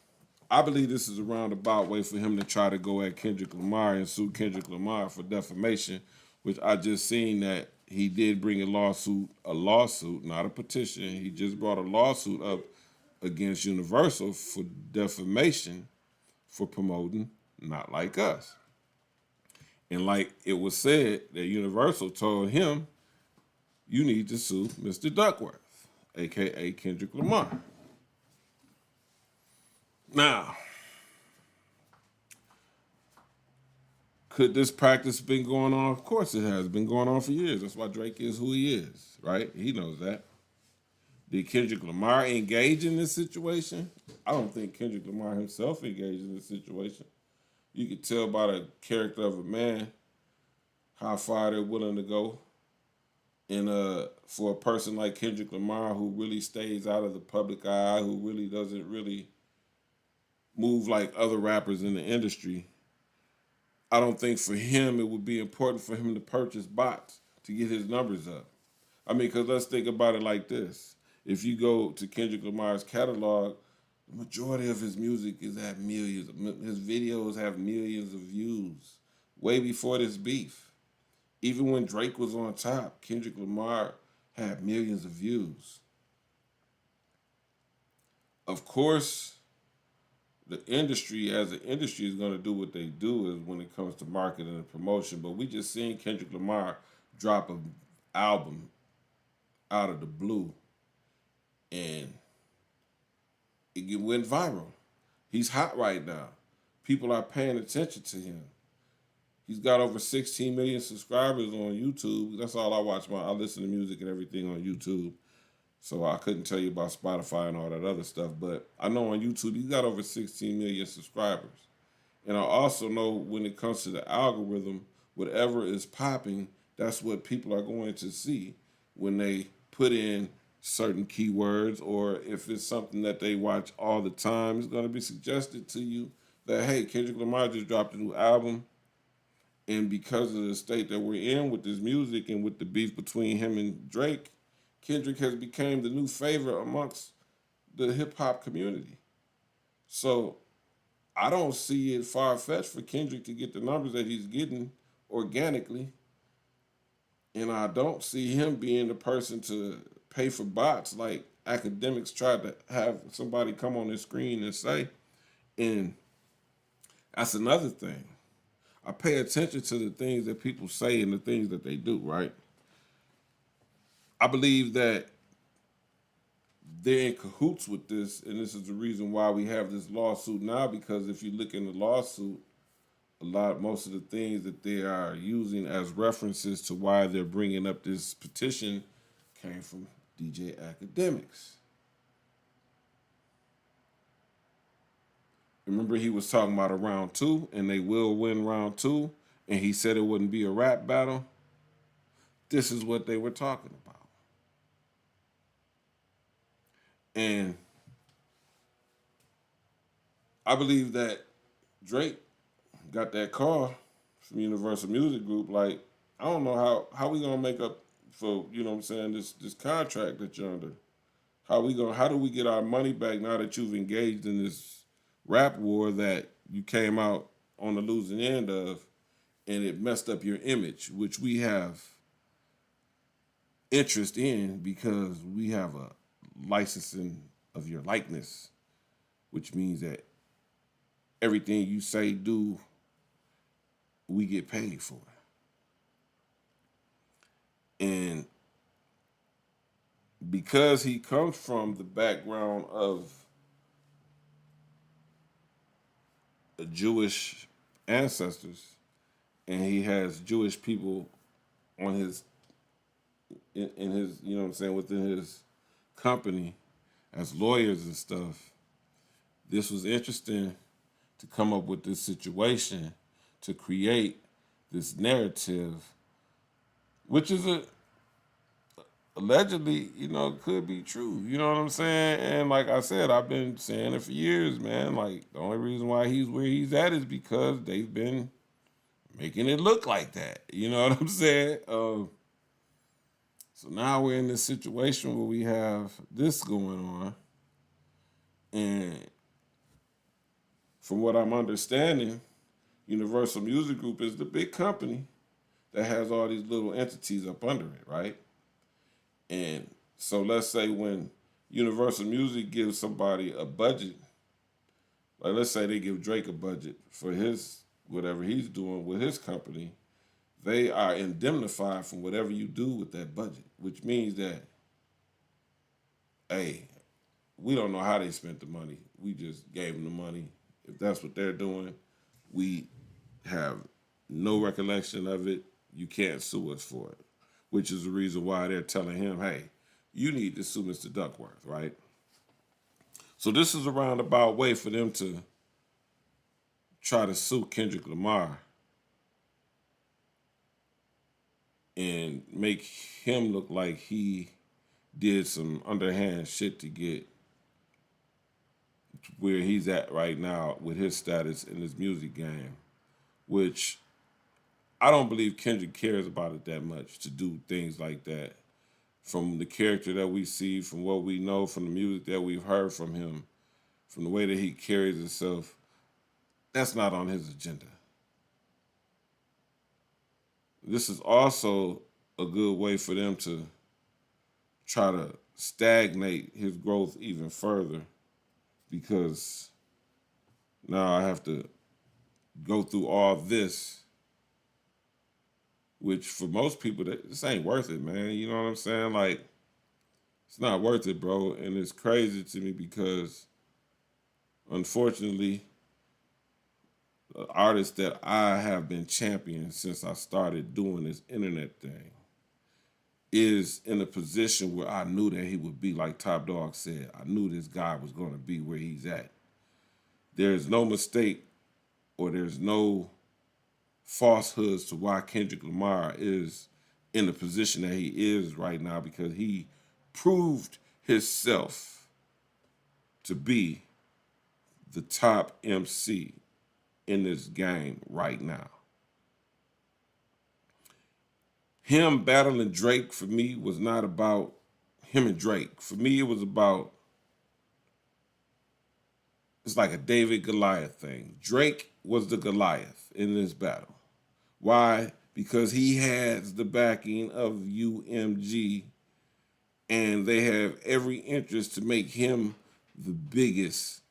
I believe this is a roundabout way for him to try to go at Kendrick Lamar and sue Kendrick Lamar for defamation, which I just seen that he did bring a lawsuit, not a petition. He just brought a lawsuit up against Universal for defamation for promoting Not Like Us. And like it was said, that Universal told him, you need to sue Mr. Duckworth, a.k.a. Kendrick Lamar. Now, could this practice been going on? Of course it has been going on for years. That's why Drake is who he is, right? He knows that. Did Kendrick Lamar engage in this situation? I don't think Kendrick Lamar himself engaged in this situation. You could tell by the character of a man how far they're willing to go. And for a person like Kendrick Lamar, who really stays out of the public eye, who really doesn't really move like other rappers in the industry, I don't think for him it would be important for him to purchase bots to get his numbers up. I mean, because let's think about it like this. If you go to Kendrick Lamar's catalog, The majority of his music is at millions. His videos have millions of views way before this beef. Even when Drake was on top, Kendrick Lamar had millions of views. Of course, the industry as an industry is going to do what they do is when it comes to marketing and promotion. But we just seen Kendrick Lamar drop an album out of the blue, and it went viral. He's hot right now. People are paying attention to him. He's got over 16 million subscribers on YouTube. That's all I watch. I listen to music and everything on YouTube. So I couldn't tell you about Spotify and all that other stuff. But I know on YouTube, he's got over 16 million subscribers. And I also know when it comes to the algorithm, whatever is popping, that's what people are going to see when they put in certain keywords, or if it's something that they watch all the time, it's going to be suggested to you that, hey, Kendrick Lamar just dropped a new album. And because of the state that we're in with this music and with the beef between him and Drake, Kendrick has become the new favorite amongst the hip hop community. So I don't see it far-fetched for Kendrick to get the numbers that he's getting organically. And I don't see him being the person to pay for bots like academics tried to have somebody come on the screen and say. And that's another thing. I pay attention to the things that people say and the things that they do, right? I believe that they're in cahoots with this, and this is the reason why we have this lawsuit now, because if you look in the lawsuit, most of the things that they are using as references to why they're bringing up this petition came from DJ Academics. Remember, he was talking about a round two, and they will win round two, and he said it wouldn't be a rap battle. This is what they were talking about. And I believe that Drake got that call from Universal Music Group. Like, I don't know how we gonna make up for, you know what I'm saying, this contract that you're under. How do we get our money back now that you've engaged in this rap war that you came out on the losing end of, and it messed up your image, which we have interest in because we have a licensing of your likeness, which means that everything you say, do, we get paid for. And because he comes from the background of Jewish ancestors, and he has Jewish people on his in his, you know what I'm saying, within his company as lawyers and stuff, this was interesting to come up with this situation to create this narrative, which is allegedly, you know, could be true. You know what I'm saying? And like I said, I've been saying it for years, man. Like, the only reason why he's where he's at is because they've been making it look like that. You know what I'm saying? So now we're in this situation where we have this going on. And from what I'm understanding, Universal Music Group is the big company that has all these little entities up under it, right? And so let's say when Universal Music gives somebody a budget, like let's say they give Drake a budget for his, whatever he's doing with his company, they are indemnified from whatever you do with that budget, which means that, hey, we don't know how they spent the money. We just gave them the money. If that's what they're doing, we have no recollection of it. You can't sue us for it, which is the reason why they're telling him, hey, you need to sue Mr. Duckworth, right? So this is a roundabout way for them to try to sue Kendrick Lamar and make him look like he did some underhand shit to get where he's at right now with his status in his music game, which I don't believe Kendrick cares about it that much to do things like that. From the character that we see, from what we know, from the music that we've heard from him, from the way that he carries himself, that's not on his agenda. This is also a good way for them to try to stagnate his growth even further, because now I have to go through all this, which for most people, this ain't worth it, man. You know what I'm saying? Like, it's not worth it, bro. And it's crazy to me because, unfortunately, the artist that I have been championing since I started doing this internet thing is in a position where I knew that he would be, like Top Dog said. I knew this guy was going to be where he's at. There's no mistake or there's no falsehoods to why Kendrick Lamar is in the position that he is right now, because he proved himself to be the top MC in this game right now. Him battling Drake for me was not about him and Drake. For me, it was about, it's like a David Goliath thing. Drake was the Goliath in this battle. Why? Because he has the backing of UMG, and they have every interest to make him the biggest.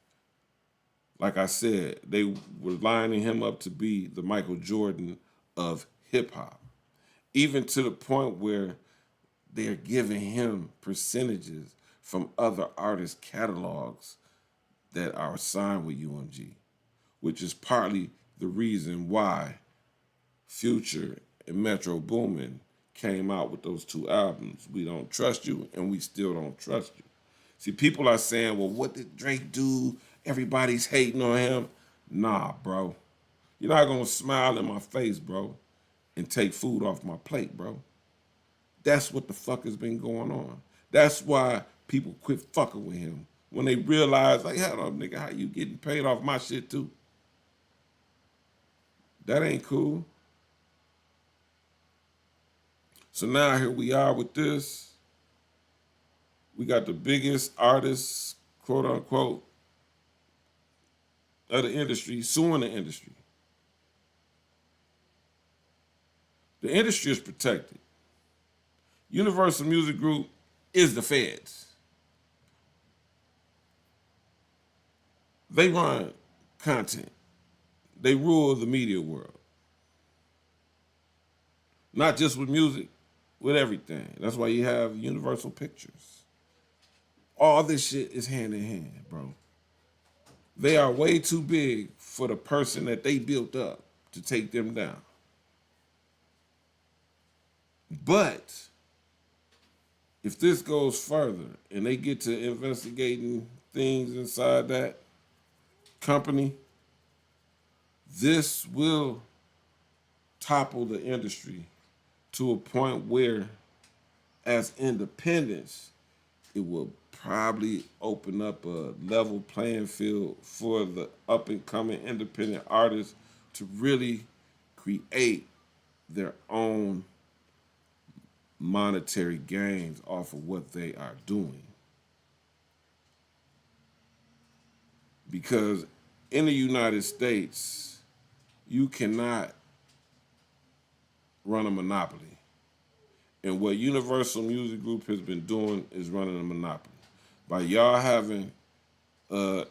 Like I said, they were lining him up to be the Michael Jordan of hip hop, even to the point where they're giving him percentages from other artists' catalogs that are signed with UMG, which is partly the reason why Future and Metro Boomin came out with those two albums, We Don't Trust You and We Still Don't Trust You. See, people are saying, well, what did Drake do? Everybody's hating on him. Nah, bro. You're not going to smile in my face, bro, and take food off my plate, bro. That's what the fuck has been going on. That's why people quit fucking with him. When they realize, like, hold up, nigga, how you getting paid off my shit too? That ain't cool. So now here we are with this. We got the biggest artists, quote unquote, of the industry suing the industry. The industry is protected. Universal Music Group is the feds. They run content. They rule the media world. Not just with music, with everything. That's why you have Universal Pictures. All this shit is hand in hand, bro. They are way too big for the person that they built up to take them down. But if this goes further and they get to investigating things inside that company, this will topple the industry to a point where, as independents, it will probably open up a level playing field for the up-and-coming independent artists to really create their own monetary gains off of what they are doing. Because in the United States, you cannot run a monopoly. And what Universal Music Group has been doing is running a monopoly. By y'all having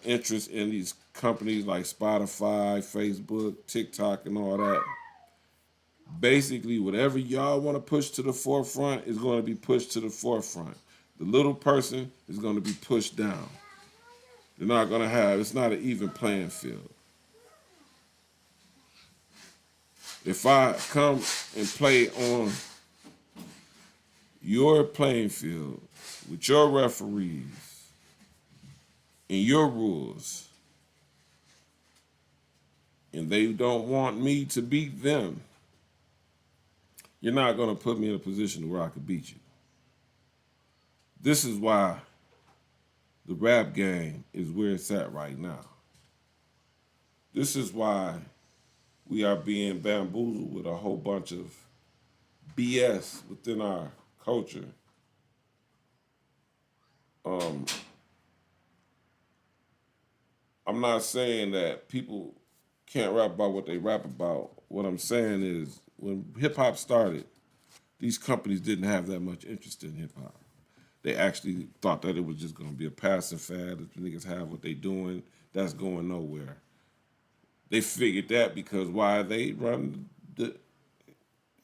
interest in these companies like Spotify, Facebook, TikTok, and all that, basically whatever y'all want to push to the forefront is going to be pushed to the forefront. The little person is going to be pushed down. They're not going to have, it's not an even playing field. If I come and play on your playing field with your referees and your rules, and they don't want me to beat them, you're not going to put me in a position where I could beat you. This is why the rap game is where it's at right now. This is why we are being bamboozled with a whole bunch of BS within our culture. I'm not saying that people can't rap about what they rap about. What I'm saying is when hip hop started, these companies didn't have that much interest in hip hop. They actually thought that it was just going to be a passing fad. If the niggas have what they doing, that's going nowhere. They figured that because why they run the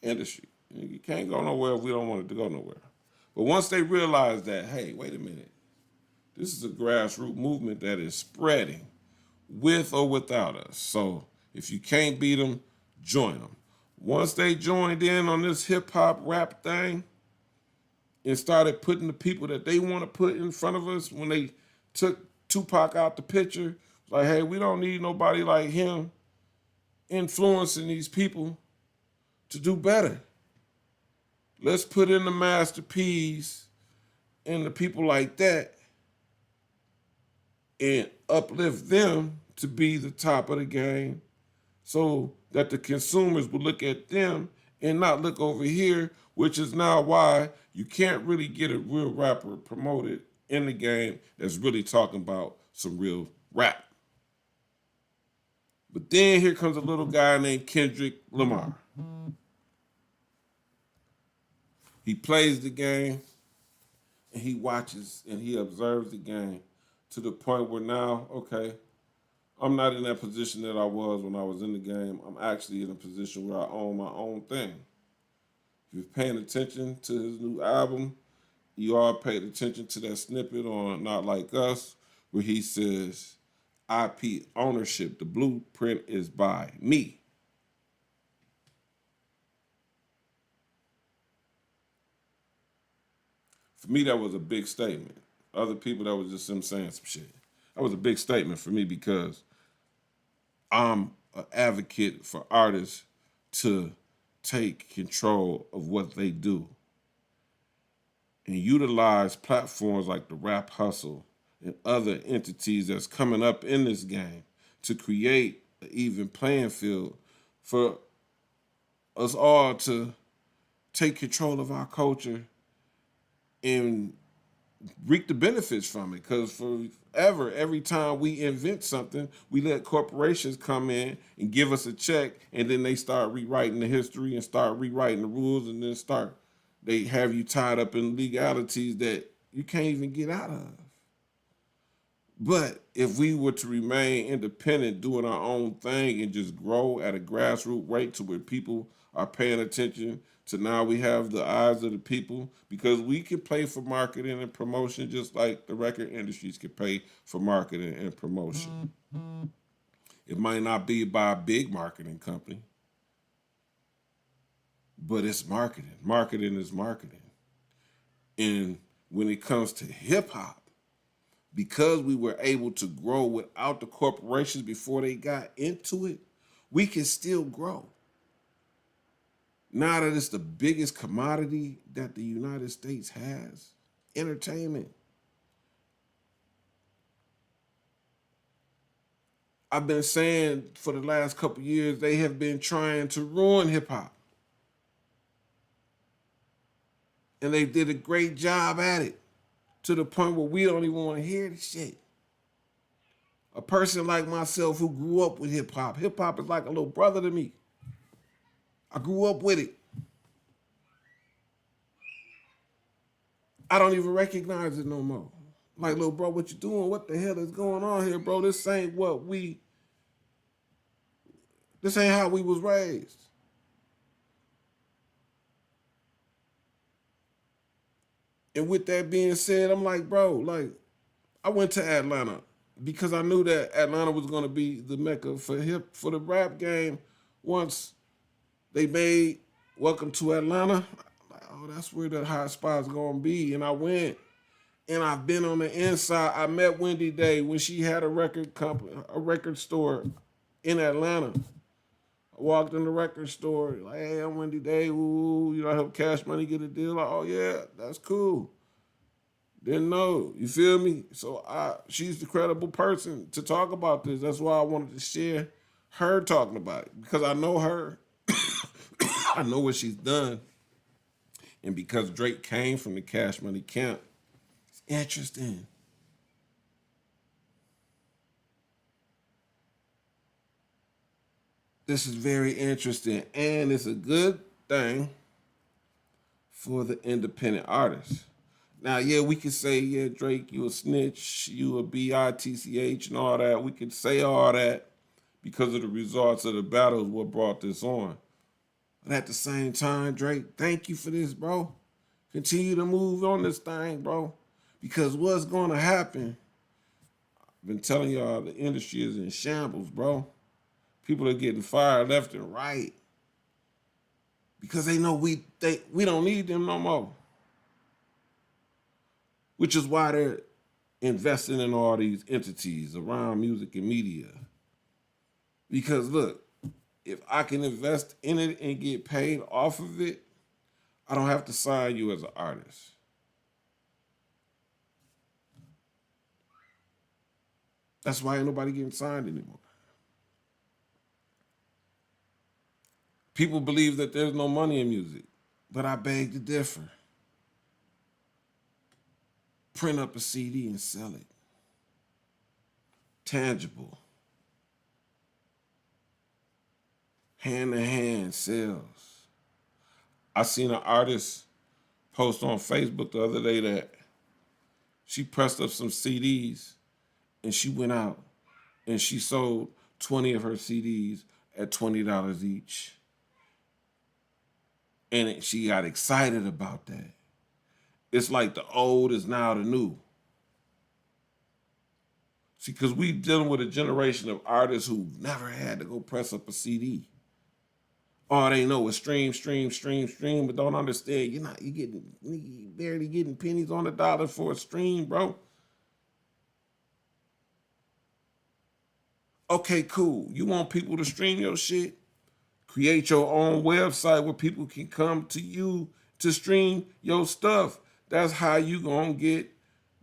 industry. You can't go nowhere if we don't want it to go nowhere. But once they realized that, hey, wait a minute, this is a grassroots movement that is spreading with or without us. So if you can't beat them, join them. Once they joined in on this hip hop rap thing and started putting the people that they want to put in front of us, when they took Tupac out the picture, like, hey, we don't need nobody like him influencing these people to do better. Let's put in the Master P's and the people like that and uplift them to be the top of the game so that the consumers will look at them and not look over here, which is now why you can't really get a real rapper promoted in the game that's really talking about some real rap. But then here comes a little guy named Kendrick Lamar. He plays the game and he watches and he observes the game to the point where now, okay, I'm not in that position that I was when I was in the game. I'm actually in a position where I own my own thing. If you're paying attention to his new album, you all paid attention to that snippet on Not Like Us, where he says, IP ownership, the blueprint is by me. For me, that was a big statement. Other people, that was just him saying some shit. That was a big statement for me because I'm an advocate for artists to take control of what they do and utilize platforms like the Rap Hustle and other entities that's coming up in this game to create an even playing field for us all to take control of our culture and reap the benefits from it. Because forever, every time we invent something, we let corporations come in and give us a check, and then they start rewriting the history and start rewriting the rules, and then they have you tied up in legalities that you can't even get out of. But if we were to remain independent, doing our own thing and just grow at a grassroots rate to where people are paying attention to, now we have the eyes of the people, because we can pay for marketing and promotion just like the record industries can pay for marketing and promotion. It might not be by a big marketing company, but it's marketing. Marketing is marketing. And when it comes to hip hop, because we were able to grow without the corporations before they got into it, we can still grow. Now that it's the biggest commodity that the United States has, entertainment. I've been saying for the last couple of years, they have been trying to ruin hip hop. And they did a great job at it, to the point where we don't even want to hear the shit. A person like myself who grew up with hip hop is like a little brother to me. I grew up with it. I don't even recognize it no more. Like, little bro, what you doing? What the hell is going on here, bro? This ain't how we was raised. And with that being said, I'm like, bro, like, I went to Atlanta because I knew that Atlanta was gonna be the mecca for the rap game. Once they made Welcome to Atlanta, like, oh, that's where the hot spot's gonna be. And I went, and I've been on the inside. I met Wendy Day when she had a record store in Atlanta. I walked in the record store, like, hey, I'm Wendy Day. Ooh, I help Cash Money get a deal. Like, oh yeah, that's cool. Didn't know, you feel me? So she's the credible person to talk about this. That's why I wanted to share her talking about it, because I know her. I know what she's done. And because Drake came from the Cash Money camp, it's interesting. This is very interesting, and it's a good thing for the independent artists. Now, yeah, we could say, yeah, Drake, you a snitch, you a bitch and all that. We could say all that because of the results of the battles, what brought this on. But at the same time, Drake, thank you for this, bro. Continue to move on this thing, bro. Because what's going to happen, I've been telling y'all, the industry is in shambles, bro. People are getting fired left and right because they know we don't need them no more. Which is why they're investing in all these entities around music and media. Because look, if I can invest in it and get paid off of it, I don't have to sign you as an artist. That's why ain't nobody getting signed anymore. People believe that there's no money in music, but I beg to differ. Print up a CD and sell it. Tangible. Hand-to-hand sales. I seen an artist post on Facebook the other day that she pressed up some CDs and she went out and she sold 20 of her CDs at $20 each. And she got excited about that. It's like the old is now the new. See, because we dealing with a generation of artists who never had to go press up a CD. All they know is stream, but don't understand you barely getting pennies on the dollar for a stream, bro. Okay, cool. You want people to stream your shit? Create your own website where people can come to you to stream your stuff. That's how you gonna get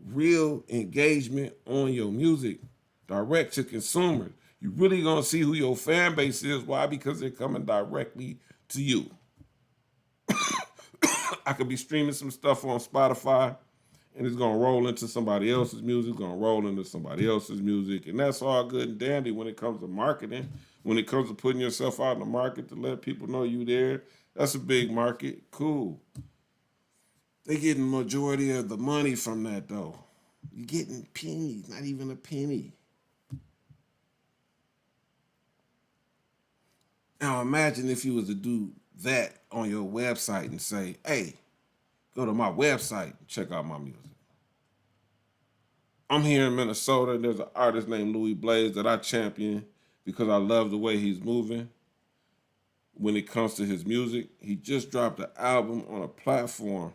real engagement on your music, direct to consumers. You really gonna see who your fan base is. Why? Because they're coming directly to you. I could be streaming some stuff on Spotify and it's gonna roll into somebody else's music, gonna roll into somebody else's music, and that's all good and dandy when it comes to marketing. When it comes to putting yourself out in the market to let people know you there, that's a big market. Cool. They getting majority of the money from that though. You're getting pennies, not even a penny. Now imagine if you was to do that on your website and say, hey, go to my website and check out my music. I'm here in Minnesota. There's an artist named Louis Blaze that I champion because I love the way he's moving when it comes to his music. He just dropped an album on a platform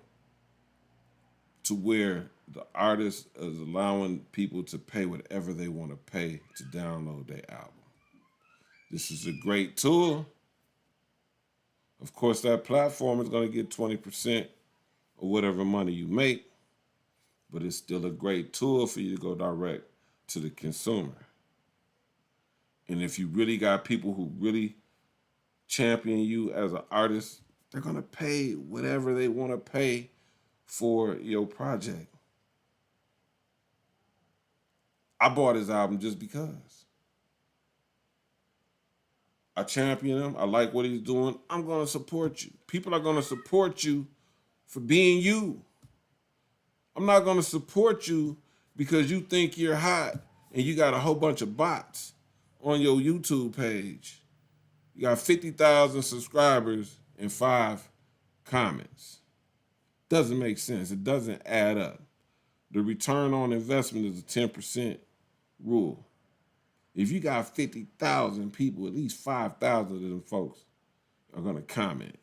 to where the artist is allowing people to pay whatever they want to pay to download their album. This is a great tool. Of course, that platform is going to get 20% of whatever money you make, but it's still a great tool for you to go direct to the consumer. And if you really got people who really champion you as an artist, they're going to pay whatever they want to pay for your project. I bought his album just because. I champion him. I like what he's doing. I'm going to support you. People are going to support you for being you. I'm not going to support you because you think you're hot and you got a whole bunch of bots on your YouTube page. You got 50,000 subscribers and 5 comments. Doesn't make sense. It doesn't add up. The return on investment is a 10% rule. If you got 50,000 people, at least 5,000 of them folks are going to comment.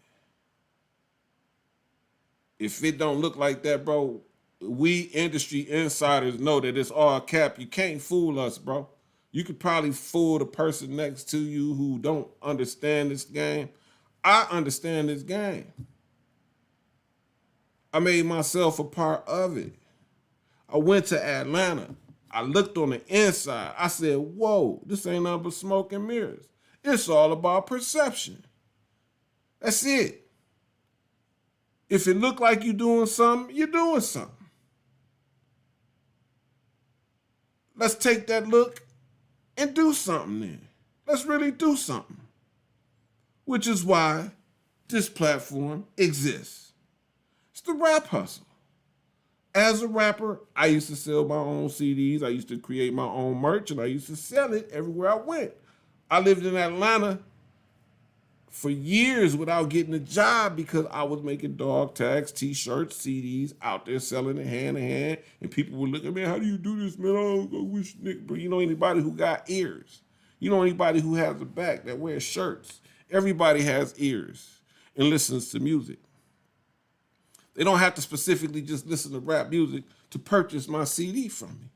If it don't look like that, bro, we industry insiders know that it's all cap. You can't fool us, bro. You could probably fool the person next to you who don't understand this game. I understand this game. I made myself a part of it. I went to Atlanta. I looked on the inside. I said, whoa, this ain't nothing but smoke and mirrors. It's all about perception. That's it. If it look like you're doing something, you're doing something. Let's take that look and do something then. Let's really do something. which is why this platform exists. It's the rap hustle. As a rapper, I used to sell my own CDs. I used to create my own merch, and I used to sell it everywhere I went. I lived in Atlanta for years without getting a job because I was making dog tags, T-shirts, CDs out there selling it hand in hand. And people would look at me, how do you do this, man? I wish Nick, but you know anybody who got ears. You know anybody who has a back that wears shirts. Everybody has ears and listens to music. They don't have to specifically just listen to rap music to purchase my CD from me.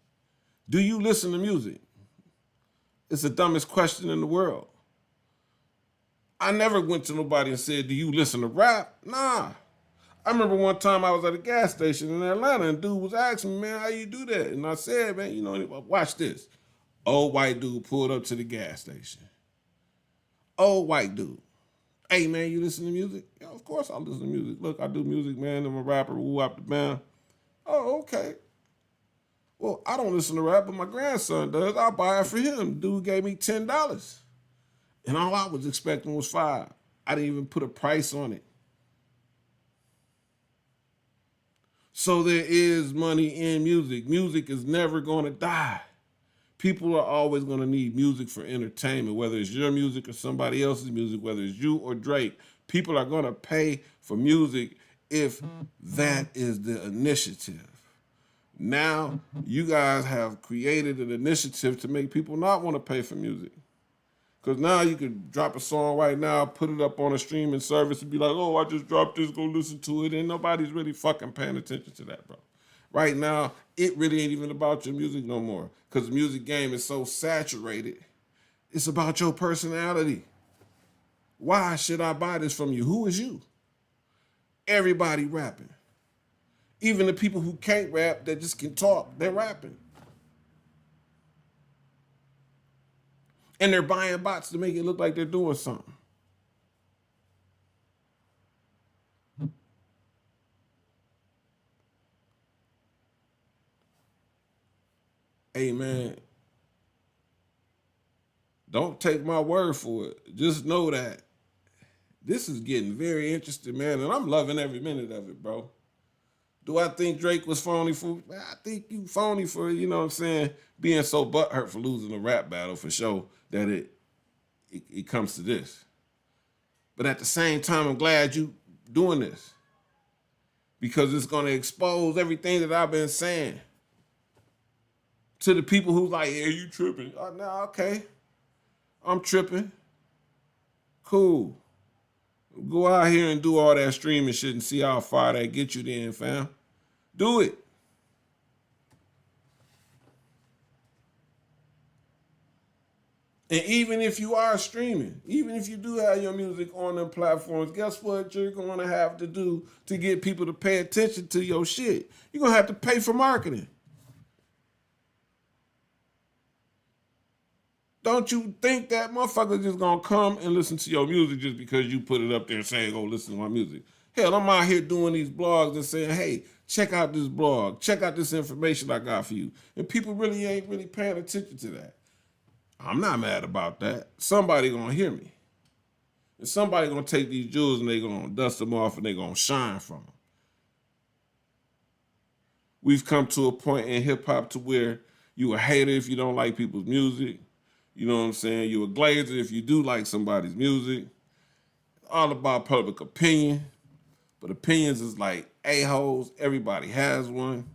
Do you listen to music? It's the dumbest question in the world. I never went to nobody and said, do you listen to rap? Nah. I remember one time I was at a gas station in Atlanta and dude was asking me, man, how you do that? And I said, man, you know, watch this. Old white dude pulled up to the gas station. Old white dude. Hey, man, you listen to music? Yeah, of course I listen to music. Look, I do music, man. I'm a rapper. Woo up the band. Oh, okay. Well, I don't listen to rap, but my grandson does. I'll buy it for him. Dude gave me $10. And all I was expecting was $5. I didn't even put a price on it. So there is money in music. Music is never going to die. People are always going to need music for entertainment, whether it's your music or somebody else's music, whether it's you or Drake. People are going to pay for music if that is the initiative. Now, you guys have created an initiative to make people not want to pay for music. Because now you can drop a song right now, put it up on a streaming service and be like, oh, I just dropped this, go listen to it. And nobody's really fucking paying attention to that, bro. Right now, it really ain't even about your music no more. Because the music game is so saturated. It's about your personality. Why should I buy this from you? Who is you? Everybody rapping. Even the people who can't rap, that just can talk, they're rapping. And they're buying bots to make it look like they're doing something. Hey, man, don't take my word for it. Just know that this is getting very interesting, man, and I'm loving every minute of it, bro. Do I think Drake was phony for? I think you phony for, you know what I'm saying, being so butthurt for losing a rap battle for sure that it comes to this. But at the same time, I'm glad you doing this because it's going to expose everything that I've been saying to the people who's like, yeah, you tripping. Oh, no, okay. I'm tripping. Cool. Go out here and do all that streaming shit and see how far that gets you then, fam. Do it. And even if you are streaming, even if you do have your music on them platforms, guess what you're going to have to do to get people to pay attention to your shit? You're going to have to pay for marketing. Don't you think that motherfucker just gonna come and listen to your music just because you put it up there saying, go listen to my music? Hell, I'm out here doing these blogs and saying, hey, check out this blog. Check out this information I got for you. And people really ain't really paying attention to that. I'm not mad about that. Somebody gonna hear me. And somebody gonna take these jewels and they gonna dust them off and they gonna shine from them. We've come to a point in hip hop to where you a hater if you don't like people's music. You know what I'm saying? You a glazer if you do like somebody's music. All about public opinion. But opinions is like a-holes. Everybody has one.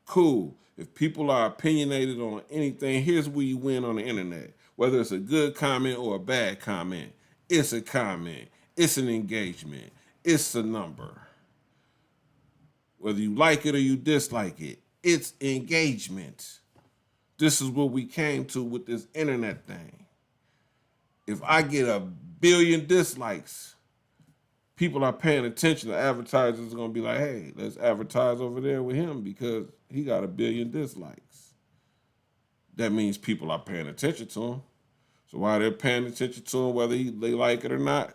Cool. If people are opinionated on anything, here's where you win on the internet. Whether it's a good comment or a bad comment. It's a comment. It's an engagement. It's a number. Whether you like it or you dislike it, it's engagement. This is what we came to with this internet thing. If I get 1 billion dislikes, people are paying attention. The advertisers are going to be like, hey, let's advertise over there with him because he got 1 billion dislikes. That means people are paying attention to him. So while they're paying attention to him, whether they like it or not,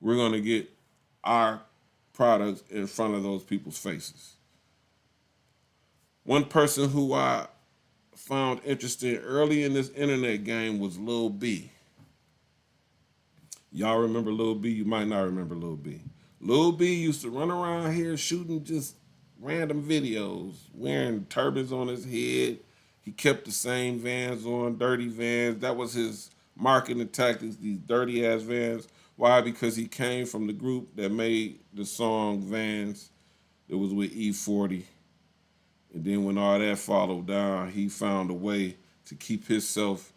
we're going to get our products in front of those people's faces. One person who I found interesting early in this internet game was Lil B. Y'all remember Lil B? You might not remember Lil B. Lil B used to run around here shooting just random videos, wearing turbans on his head. He kept the same Vans on, dirty Vans. That was his marketing tactics, these dirty ass Vans. Why? Because he came from the group that made the song Vans. It was with E40. And then when all that followed down, he found a way to keep himself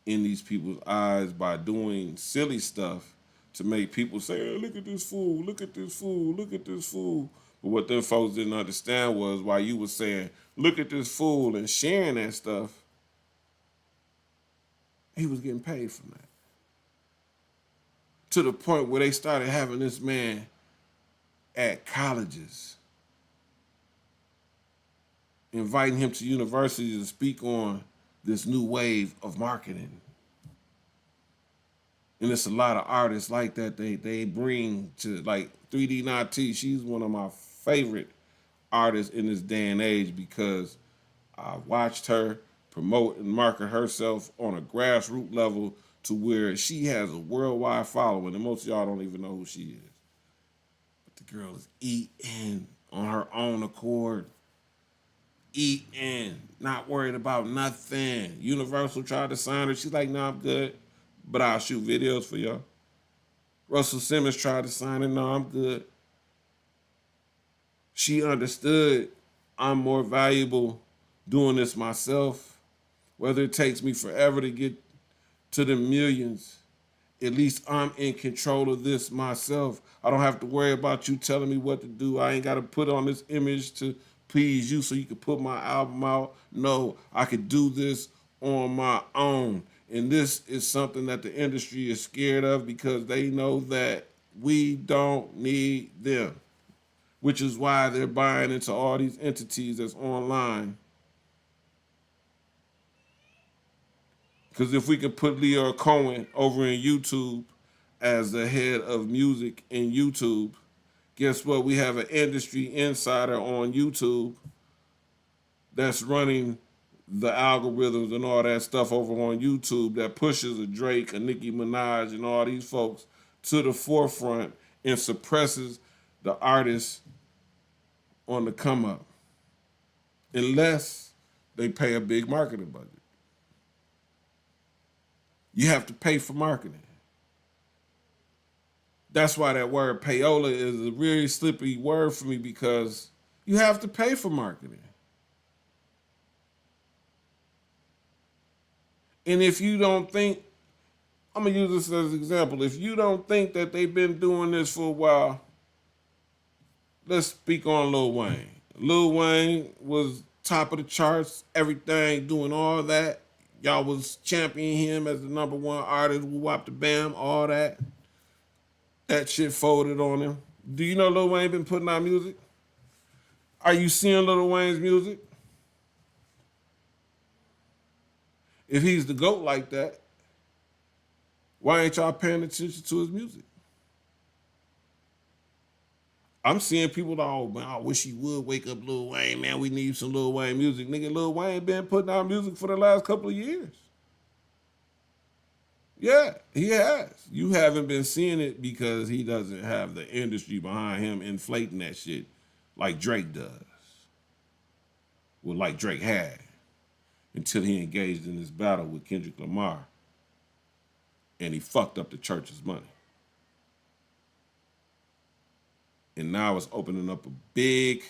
in these people's eyes by doing silly stuff to make people say, hey, look at this fool, look at this fool, look at this fool. But what them folks didn't understand was while you were saying, look at this fool and sharing that stuff, he was getting paid from that. To the point where they started having this man at colleges, inviting him to universities to speak on this new wave of marketing. And it's a lot of artists like that they bring to, like 3D Not T. She's one of my favorite artists in this day and age because I watched her promote and market herself on a grassroots level to where she has a worldwide following, and most of y'all don't even know who she is. But the girl is eating on her own accord, eating, not worried about nothing. Universal tried to sign her. She's like, nah, I'm good, but I'll shoot videos for y'all. Russell Simmons tried to sign her. No, I'm good. She understood I'm more valuable doing this myself. Whether it takes me forever to get to the millions, at least I'm in control of this myself. I don't have to worry about you telling me what to do. I ain't got to put on this image to please you so you can put my album out. No, I could do this on my own. And this is something that the industry is scared of because they know that we don't need them, which is why they're buying into all these entities that's online. Because if we can put Leo Cohen over in YouTube as the head of music in YouTube, guess what? We have an industry insider on YouTube that's running the algorithms and all that stuff over on YouTube that pushes a Drake, a Nicki Minaj, and all these folks to the forefront and suppresses the artists on the come up, unless they pay a big marketing budget. You have to pay for marketing. That's why that word payola is a really slippery word for me because you have to pay for marketing. And if you don't think, I'm going to use this as an example. If you don't think that they've been doing this for a while, let's speak on Lil Wayne. Lil Wayne was top of the charts, everything, doing all that. Y'all was championing him as the number one artist, whoop the bam, all that. That shit folded on him. Do you know Lil Wayne been putting out music? Are you seeing Lil Wayne's music? If he's the GOAT like that, why ain't y'all paying attention to his music? I'm seeing people that, oh man, I wish he would wake up Lil Wayne, man. We need some Lil Wayne music. Nigga, Lil Wayne been putting out music for the last couple of years. Yeah, he has. You haven't been seeing it because he doesn't have the industry behind him inflating that shit like Drake does. Well, like Drake had until he engaged in this battle with Kendrick Lamar and he fucked up the church's money. And now it's opening up a big,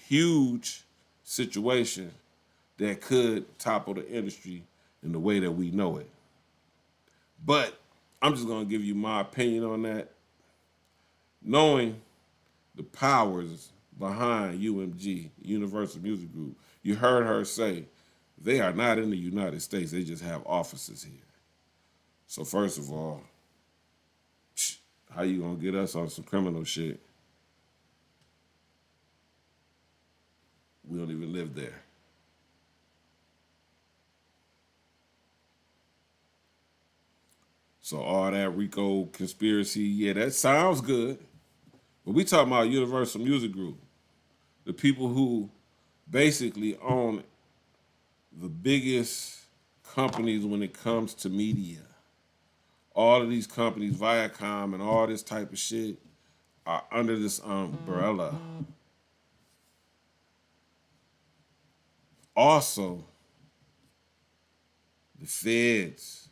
huge situation that could topple the industry in the way that we know it. But I'm just going to give you my opinion on that. Knowing the powers behind UMG, Universal Music Group, you heard her say they are not in the United States. They just have offices here. So first of all, how you gonna get us on some criminal shit? We don't even live there. So all that Rico conspiracy, yeah, that sounds good. But we talking about Universal Music Group, the people who basically own the biggest companies when it comes to media. all of these companies, Viacom and all this type of shit, are under this umbrella. Also, the feds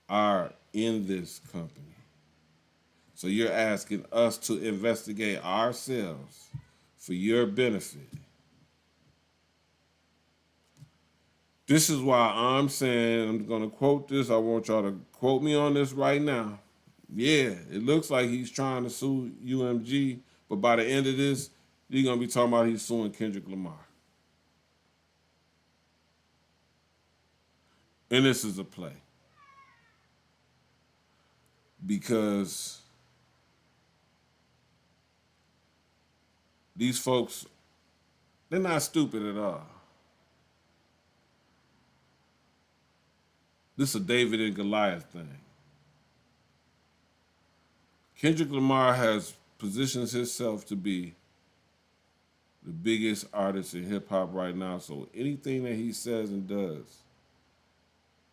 are in this company. So you're asking us to investigate ourselves for your benefit. This is why I'm saying, I'm going to quote this. I want y'all to quote me on this right now. Yeah, it looks like he's trying to sue UMG, but by the end of this, you're going to be talking about he's suing Kendrick Lamar. And this is a play. Because these folks, they're not stupid at all. This is a David and Goliath thing. Kendrick Lamar has positioned himself to be the biggest artist in hip hop right now. So anything that he says and does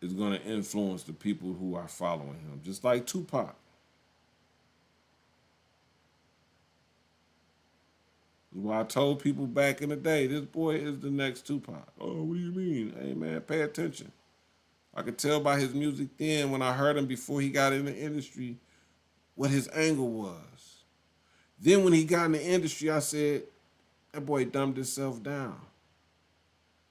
is going to influence the people who are following him, just like Tupac. Well, I told people back in the day, this boy is the next Tupac. Oh, what do you mean? Hey, man, pay attention. I could tell by his music then when I heard him before he got in the industry what his angle was. Then when he got in the industry, I said, that boy dumbed himself down.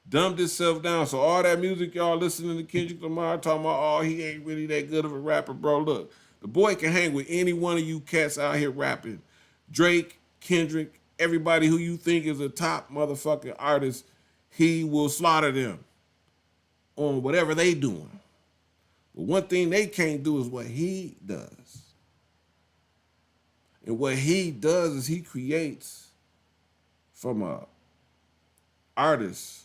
Dumbed himself down. So all that music y'all listening to Kendrick Lamar talking about, oh, he ain't really that good of a rapper, bro. Look, the boy can hang with any one of you cats out here rapping. Drake, Kendrick, everybody who you think is a top motherfucking artist, he will slaughter them on whatever they doing. But one thing they can't do is what he does. And what he does is he creates from a artist,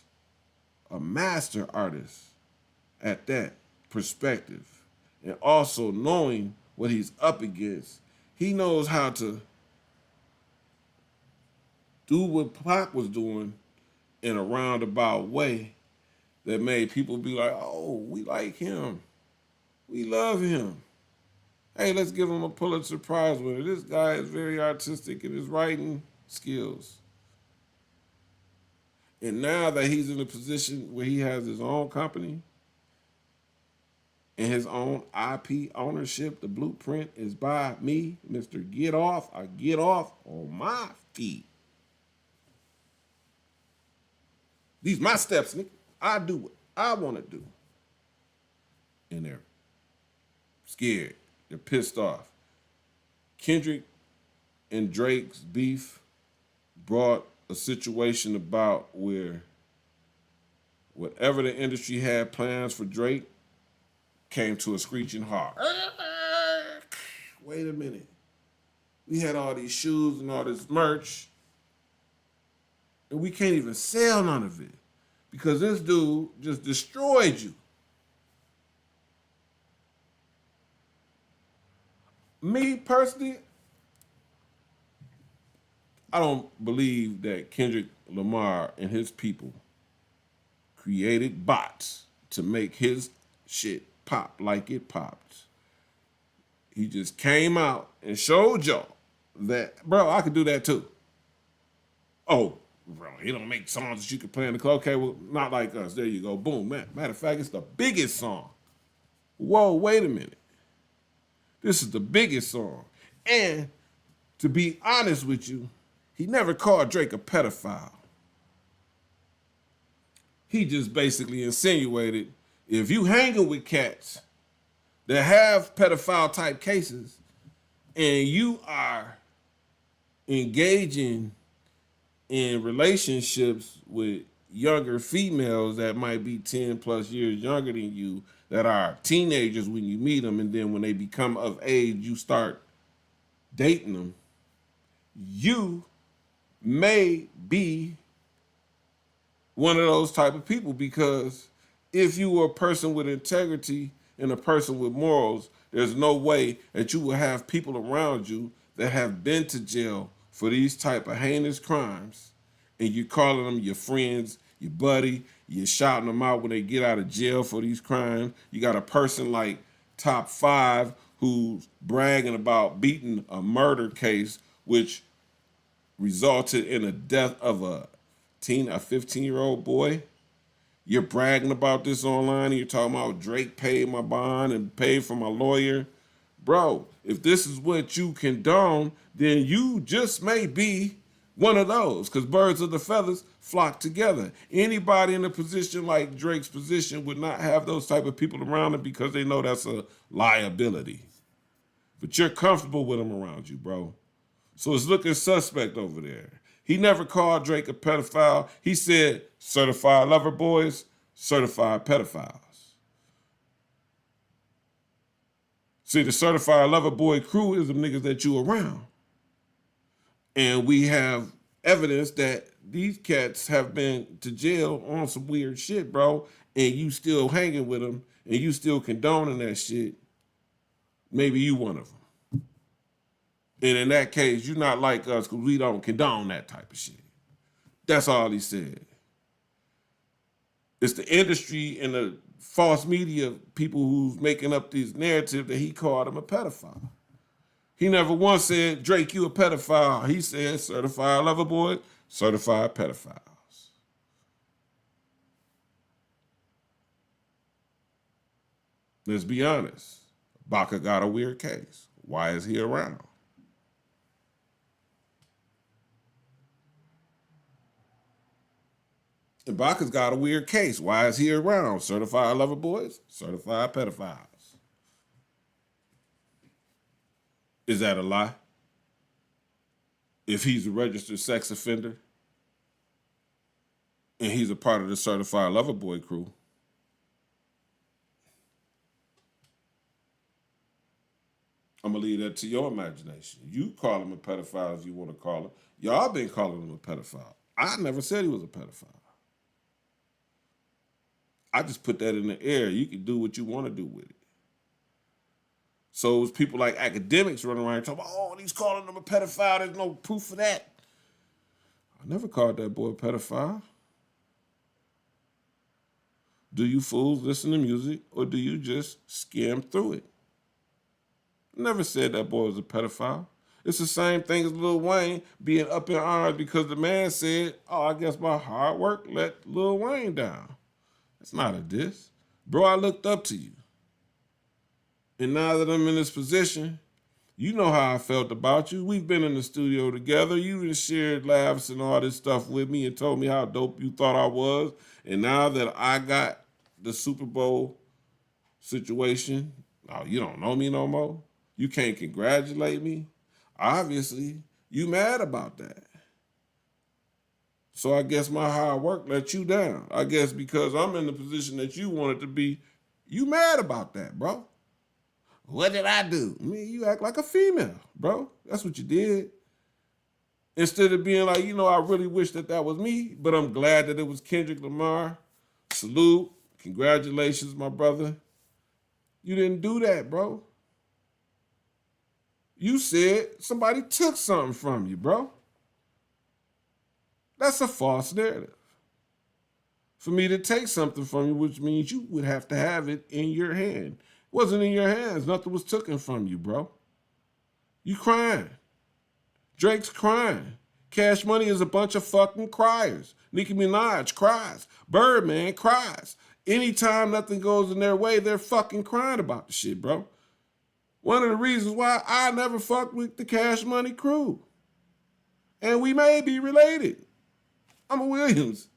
a master artist at that perspective. And also knowing what he's up against, he knows how to do what Pac was doing in a roundabout way that made people be like, oh, we like him. We love him. Hey, let's give him a Pulitzer Prize winner. This guy is very artistic in his writing skills. And now that he's in a position where he has his own company and his own IP ownership, the blueprint is by me, Mr. Get Off. I get off on my feet. These my steps, nigga. I do what I want to do. And they're scared. They're pissed off. Kendrick and Drake's beef brought a situation about where whatever the industry had plans for Drake came to a screeching halt. Wait a minute. We had all these shoes and all this merch, and we can't even sell none of it because this dude just destroyed you. Me personally, I don't believe that Kendrick Lamar and his people created bots to make his shit pop like it popped. He just came out and showed y'all that, bro, I could do that too. Oh, bro, he don't make songs that you can play in the club. Okay, well, not like us. There you go. Boom, man. Matter of fact, it's the biggest song. Whoa, wait a minute. This is the biggest song. And to be honest with you, he never called Drake a pedophile. He just basically insinuated if you hanging with cats that have pedophile type cases and you are engaging in relationships with younger females that might be 10 plus years younger than you, that are teenagers when you meet them, and then when they become of age, you start dating them, you may be one of those type of people, because if you were a person with integrity and a person with morals, there's no way that you will have people around you that have been to jail for these type of heinous crimes, and you're calling them your friends, your buddy, you're shouting them out when they get out of jail for these crimes. You got a person like top 5 who's bragging about beating a murder case, which resulted in the death of a 15-year-old boy. You're bragging about this online and you're talking about Drake paid my bond and paid for my lawyer. Bro, if this is what you condone, then you just may be one of those, because birds of the feathers flock together. Anybody in a position like Drake's position would not have those type of people around them because they know that's a liability. But you're comfortable with them around you, bro. So it's looking suspect over there. He never called Drake a pedophile. He said certified lover boys, certified pedophiles. See, the certified lover boy crew is the niggas that you around. And we have evidence that these cats have been to jail on some weird shit, bro, and you still hanging with them and you still condoning that shit. Maybe you one of them. And in that case, you're not like us because we don't condone that type of shit. That's all he said. It's the industry and the false media people who's making up this narrative that he called him a pedophile. He never once said, Drake, you a pedophile. He said certified lover boy, certified pedophiles. Let's be honest. Baca got a weird case. Why is he around? And Baca's got a weird case. Why is he around? Certified lover boys, certified pedophiles. Is that a lie? If he's a registered sex offender and he's a part of the certified lover boy crew, I'm going to leave that to your imagination. You call him a pedophile if you want to call him. Y'all been calling him a pedophile. I never said he was a pedophile. I just put that in the air. You can do what you want to do with it. So it's people like academics running around talking about, oh, he's calling him a pedophile. There's no proof of that. I never called that boy a pedophile. Do you fools listen to music or do you just skim through it? I never said that boy was a pedophile. It's the same thing as Lil Wayne being up in arms because the man said, oh, I guess my hard work let Lil Wayne down. That's not a diss. Bro, I looked up to you. And now that I'm in this position, you know how I felt about you. We've been in the studio together. You just shared laughs and all this stuff with me and told me how dope you thought I was. And now that I got the Super Bowl situation, oh, you don't know me no more. You can't congratulate me. Obviously, you mad about that. So I guess my hard work let you down. I guess because I'm in the position that you wanted to be, you mad about that, bro. What did I do? I mean, you act like a female, bro. That's what you did. Instead of being like, I really wish that was me, but I'm glad that it was Kendrick Lamar. Salute. Congratulations, my brother. You didn't do that, bro. You said somebody took something from you, bro. That's a false narrative. For me to take something from you, which means you would have to have it in your hand. It wasn't in your hands. Nothing was taken from you, bro. You crying. Drake's crying. Cash Money is a bunch of fucking criers. Nicki Minaj cries. Birdman cries. Anytime nothing goes in their way, they're fucking crying about the shit, bro. One of the reasons why I never fucked with the Cash Money crew. And we may be related. I'm a Williams.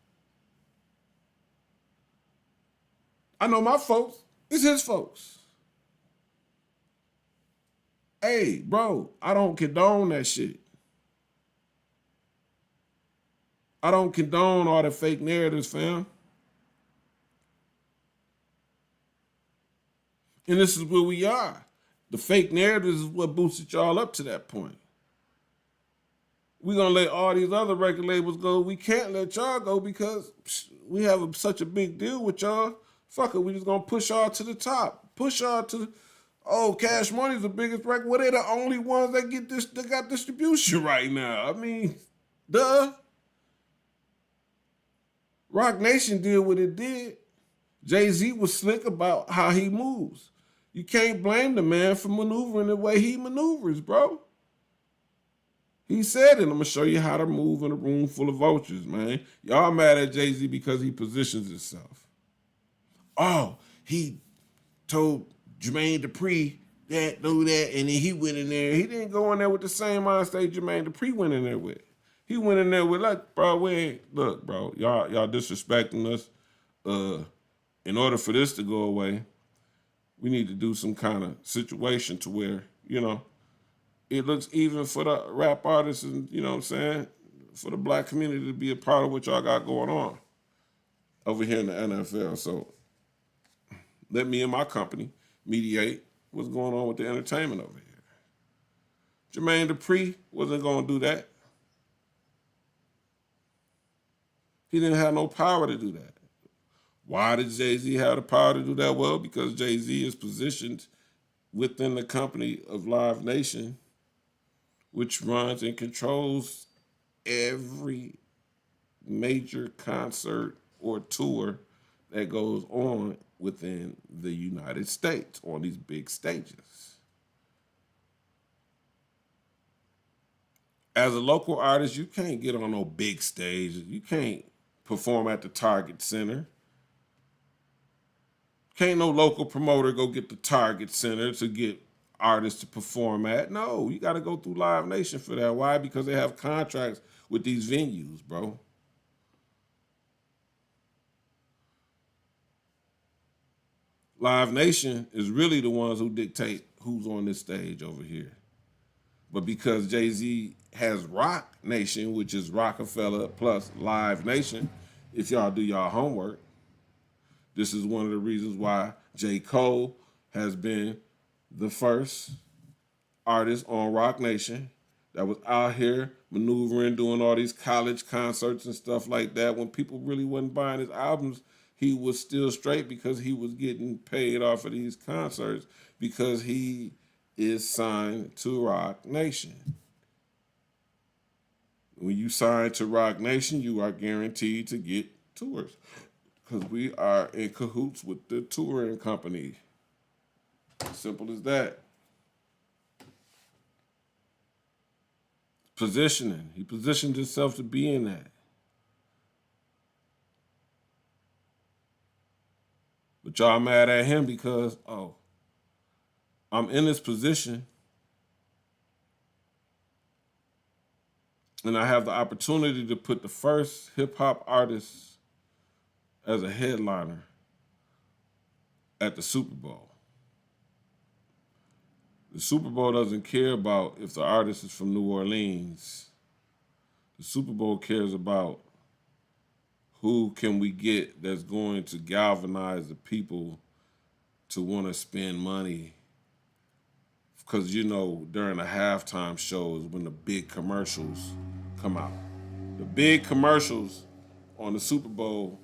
I know my folks. It's his folks. Hey, bro, I don't condone that shit. I don't condone all the fake narratives, fam. And this is where we are. The fake narratives is what boosted y'all up to that point. We're going to let all these other record labels go. We can't let y'all go because we have such a big deal with y'all. Fuck it, we just going to push y'all to the top. Push y'all to, Cash Money's the biggest record. Well, they're the only ones that got distribution right now. I mean, duh. Rock Nation did what it did. Jay-Z was slick about how he moves. You can't blame the man for maneuvering the way he maneuvers, bro. He said it. I'm going to show you how to move in a room full of vultures, man. Y'all mad at Jay-Z because he positions himself. Oh, he told Jermaine Dupri that, do that, and then he went in there. He didn't go in there with the same mind state Jermaine Dupri went in there with. He went in there with, like, bro, look, bro, y'all disrespecting us. In order for this to go away, we need to do some kind of situation to where, it looks even for the rap artists and, you know what I'm saying, for the black community to be a part of what y'all got going on over here in the NFL. So let me and my company mediate what's going on with the entertainment over here. Jermaine Dupri wasn't going to do that. He didn't have no power to do that. Why did Jay-Z have the power to do that? Well, because Jay-Z is positioned within the company of Live Nation, which runs and controls every major concert or tour that goes on within the United States on these big stages. As a local artist, you can't get on no big stage. You can't perform at the Target Center. Can't no local promoter go get the Target Center to get artists to perform at. No, you got to go through Live Nation for that. Why? Because they have contracts with these venues, bro. Live Nation is really the ones who dictate who's on this stage over here. But because Jay-Z has Rock Nation, which is Rockefeller plus Live Nation, if y'all do y'all homework, this is one of the reasons why J. Cole has been the first artist on Rock Nation that was out here maneuvering, doing all these college concerts and stuff like that. When people really wasn't buying his albums, he was still straight because he was getting paid off of these concerts because he is signed to Rock Nation. When you sign to Rock Nation, you are guaranteed to get tours because we are in cahoots with the touring company. Simple as that. Positioning. He positioned himself to be in that. But y'all mad at him because, I'm in this position and I have the opportunity to put the first hip-hop artist as a headliner at the Super Bowl. The Super Bowl doesn't care about if the artist is from New Orleans. The Super Bowl cares about who can we get that's going to galvanize the people to want to spend money. Because, during the halftime shows when the big commercials come out. The big commercials on the Super Bowl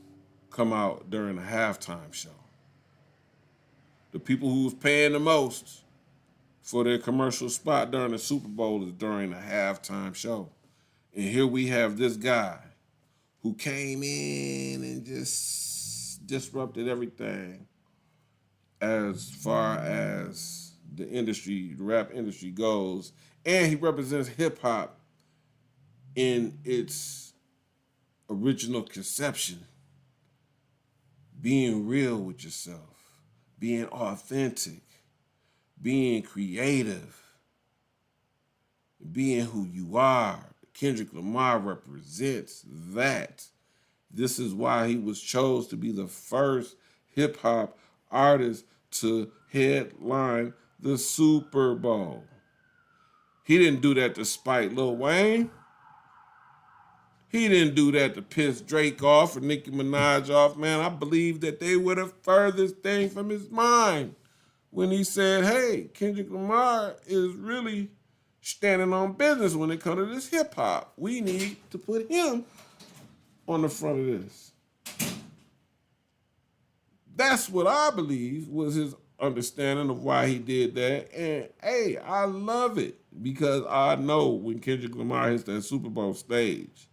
come out during the halftime show. The people who's paying the most for their commercial spot during the Super Bowl is during the halftime show. And here we have this guy who came in and just disrupted everything as far as the industry, the rap industry goes. And he represents hip hop in its original conception. Being real with yourself, being authentic, being creative, being who you are. Kendrick Lamar represents that. This is why he was chosen to be the first hip-hop artist to headline the Super Bowl. He didn't do that to spite Lil Wayne. He didn't do that to piss Drake off or Nicki Minaj off. Man, I believe that they were the furthest thing from his mind when he said, hey, Kendrick Lamar is really standing on business when it comes to this hip hop. We need to put him on the front of this. That's what I believe was his understanding of why he did that. And hey, I love it because I know when Kendrick Lamar hits that Super Bowl stage,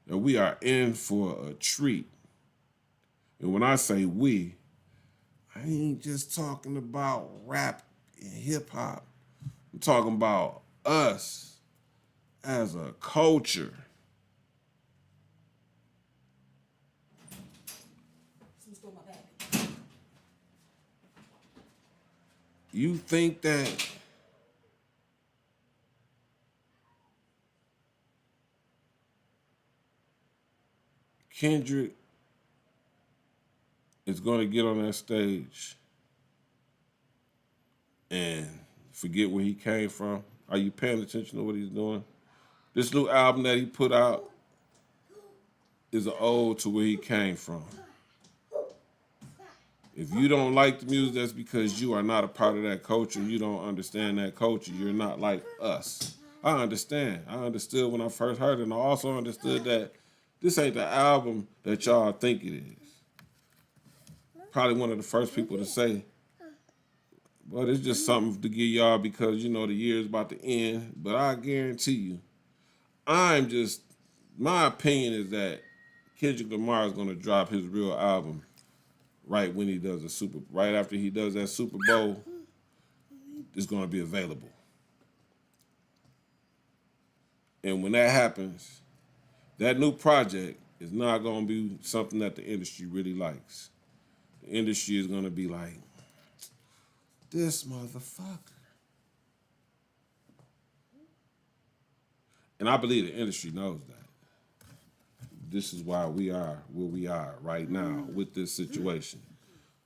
that we are in for a treat. And when I say we, I ain't just talking about rap and hip hop. I'm talking about us as a culture. You think that Kendrick is going to get on that stage and forget where he came from? Are you paying attention to what he's doing? This new album that he put out is an ode to where he came from. If you don't like the music, that's because you are not a part of that culture. You don't understand that culture. You're not like us. I understand. I understood when I first heard it, and I also understood that this ain't the album that y'all think it is. Probably one of the first people to say, but it's just something to give y'all because, you know, the year is about to end. But I guarantee you, my opinion is that Kendrick Lamar is going to drop his real album right when he does right after he does that Super Bowl. It's going to be available. And when that happens, that new project is not going to be something that the industry really likes. The industry is going to be like, this motherfucker. And I believe the industry knows that. This is why we are where we are right now with this situation.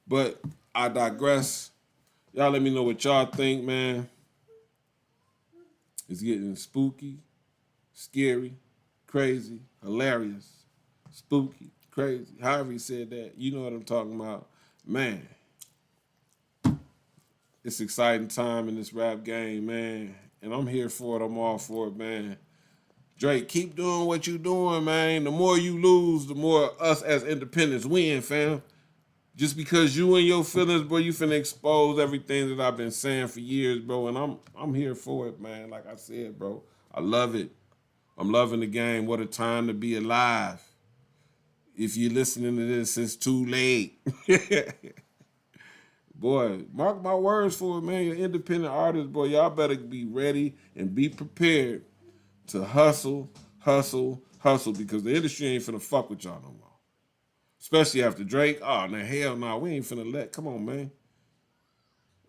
But I digress. Y'all let me know what y'all think, man. It's getting spooky, scary, crazy, hilarious, spooky, crazy. However he said that, you know what I'm talking about. Man, it's exciting time in this rap game, man. And I'm here for it. I'm all for it, man. Drake, keep doing what you doing, man. The more you lose, the more us as independents win, fam. Just because you and your feelings, bro, you finna expose everything that I've been saying for years, bro. And I'm here for it, man. Like I said, bro, I love it. I'm loving the game. What a time to be alive. If you're listening to this, it's too late. Boy, mark my words for it, man. You're independent artists, boy. Y'all better be ready and be prepared to hustle, because the industry ain't finna fuck with y'all no more. Especially after Drake. Oh, now hell no, we ain't finna come on, man.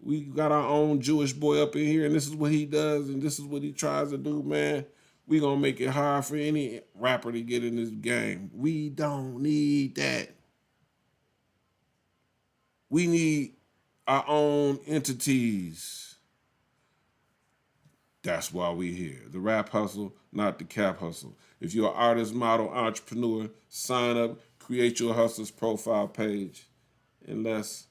We got our own Jewish boy up in here, and this is what he does, and this is what he tries to do, man. We gonna make it hard for any rapper to get in this game. We don't need that. We need our own entities. That's why we here. The rap hustle, not the cap hustle. If you're an artist, model, entrepreneur, sign up, create your hustler's profile page, and let's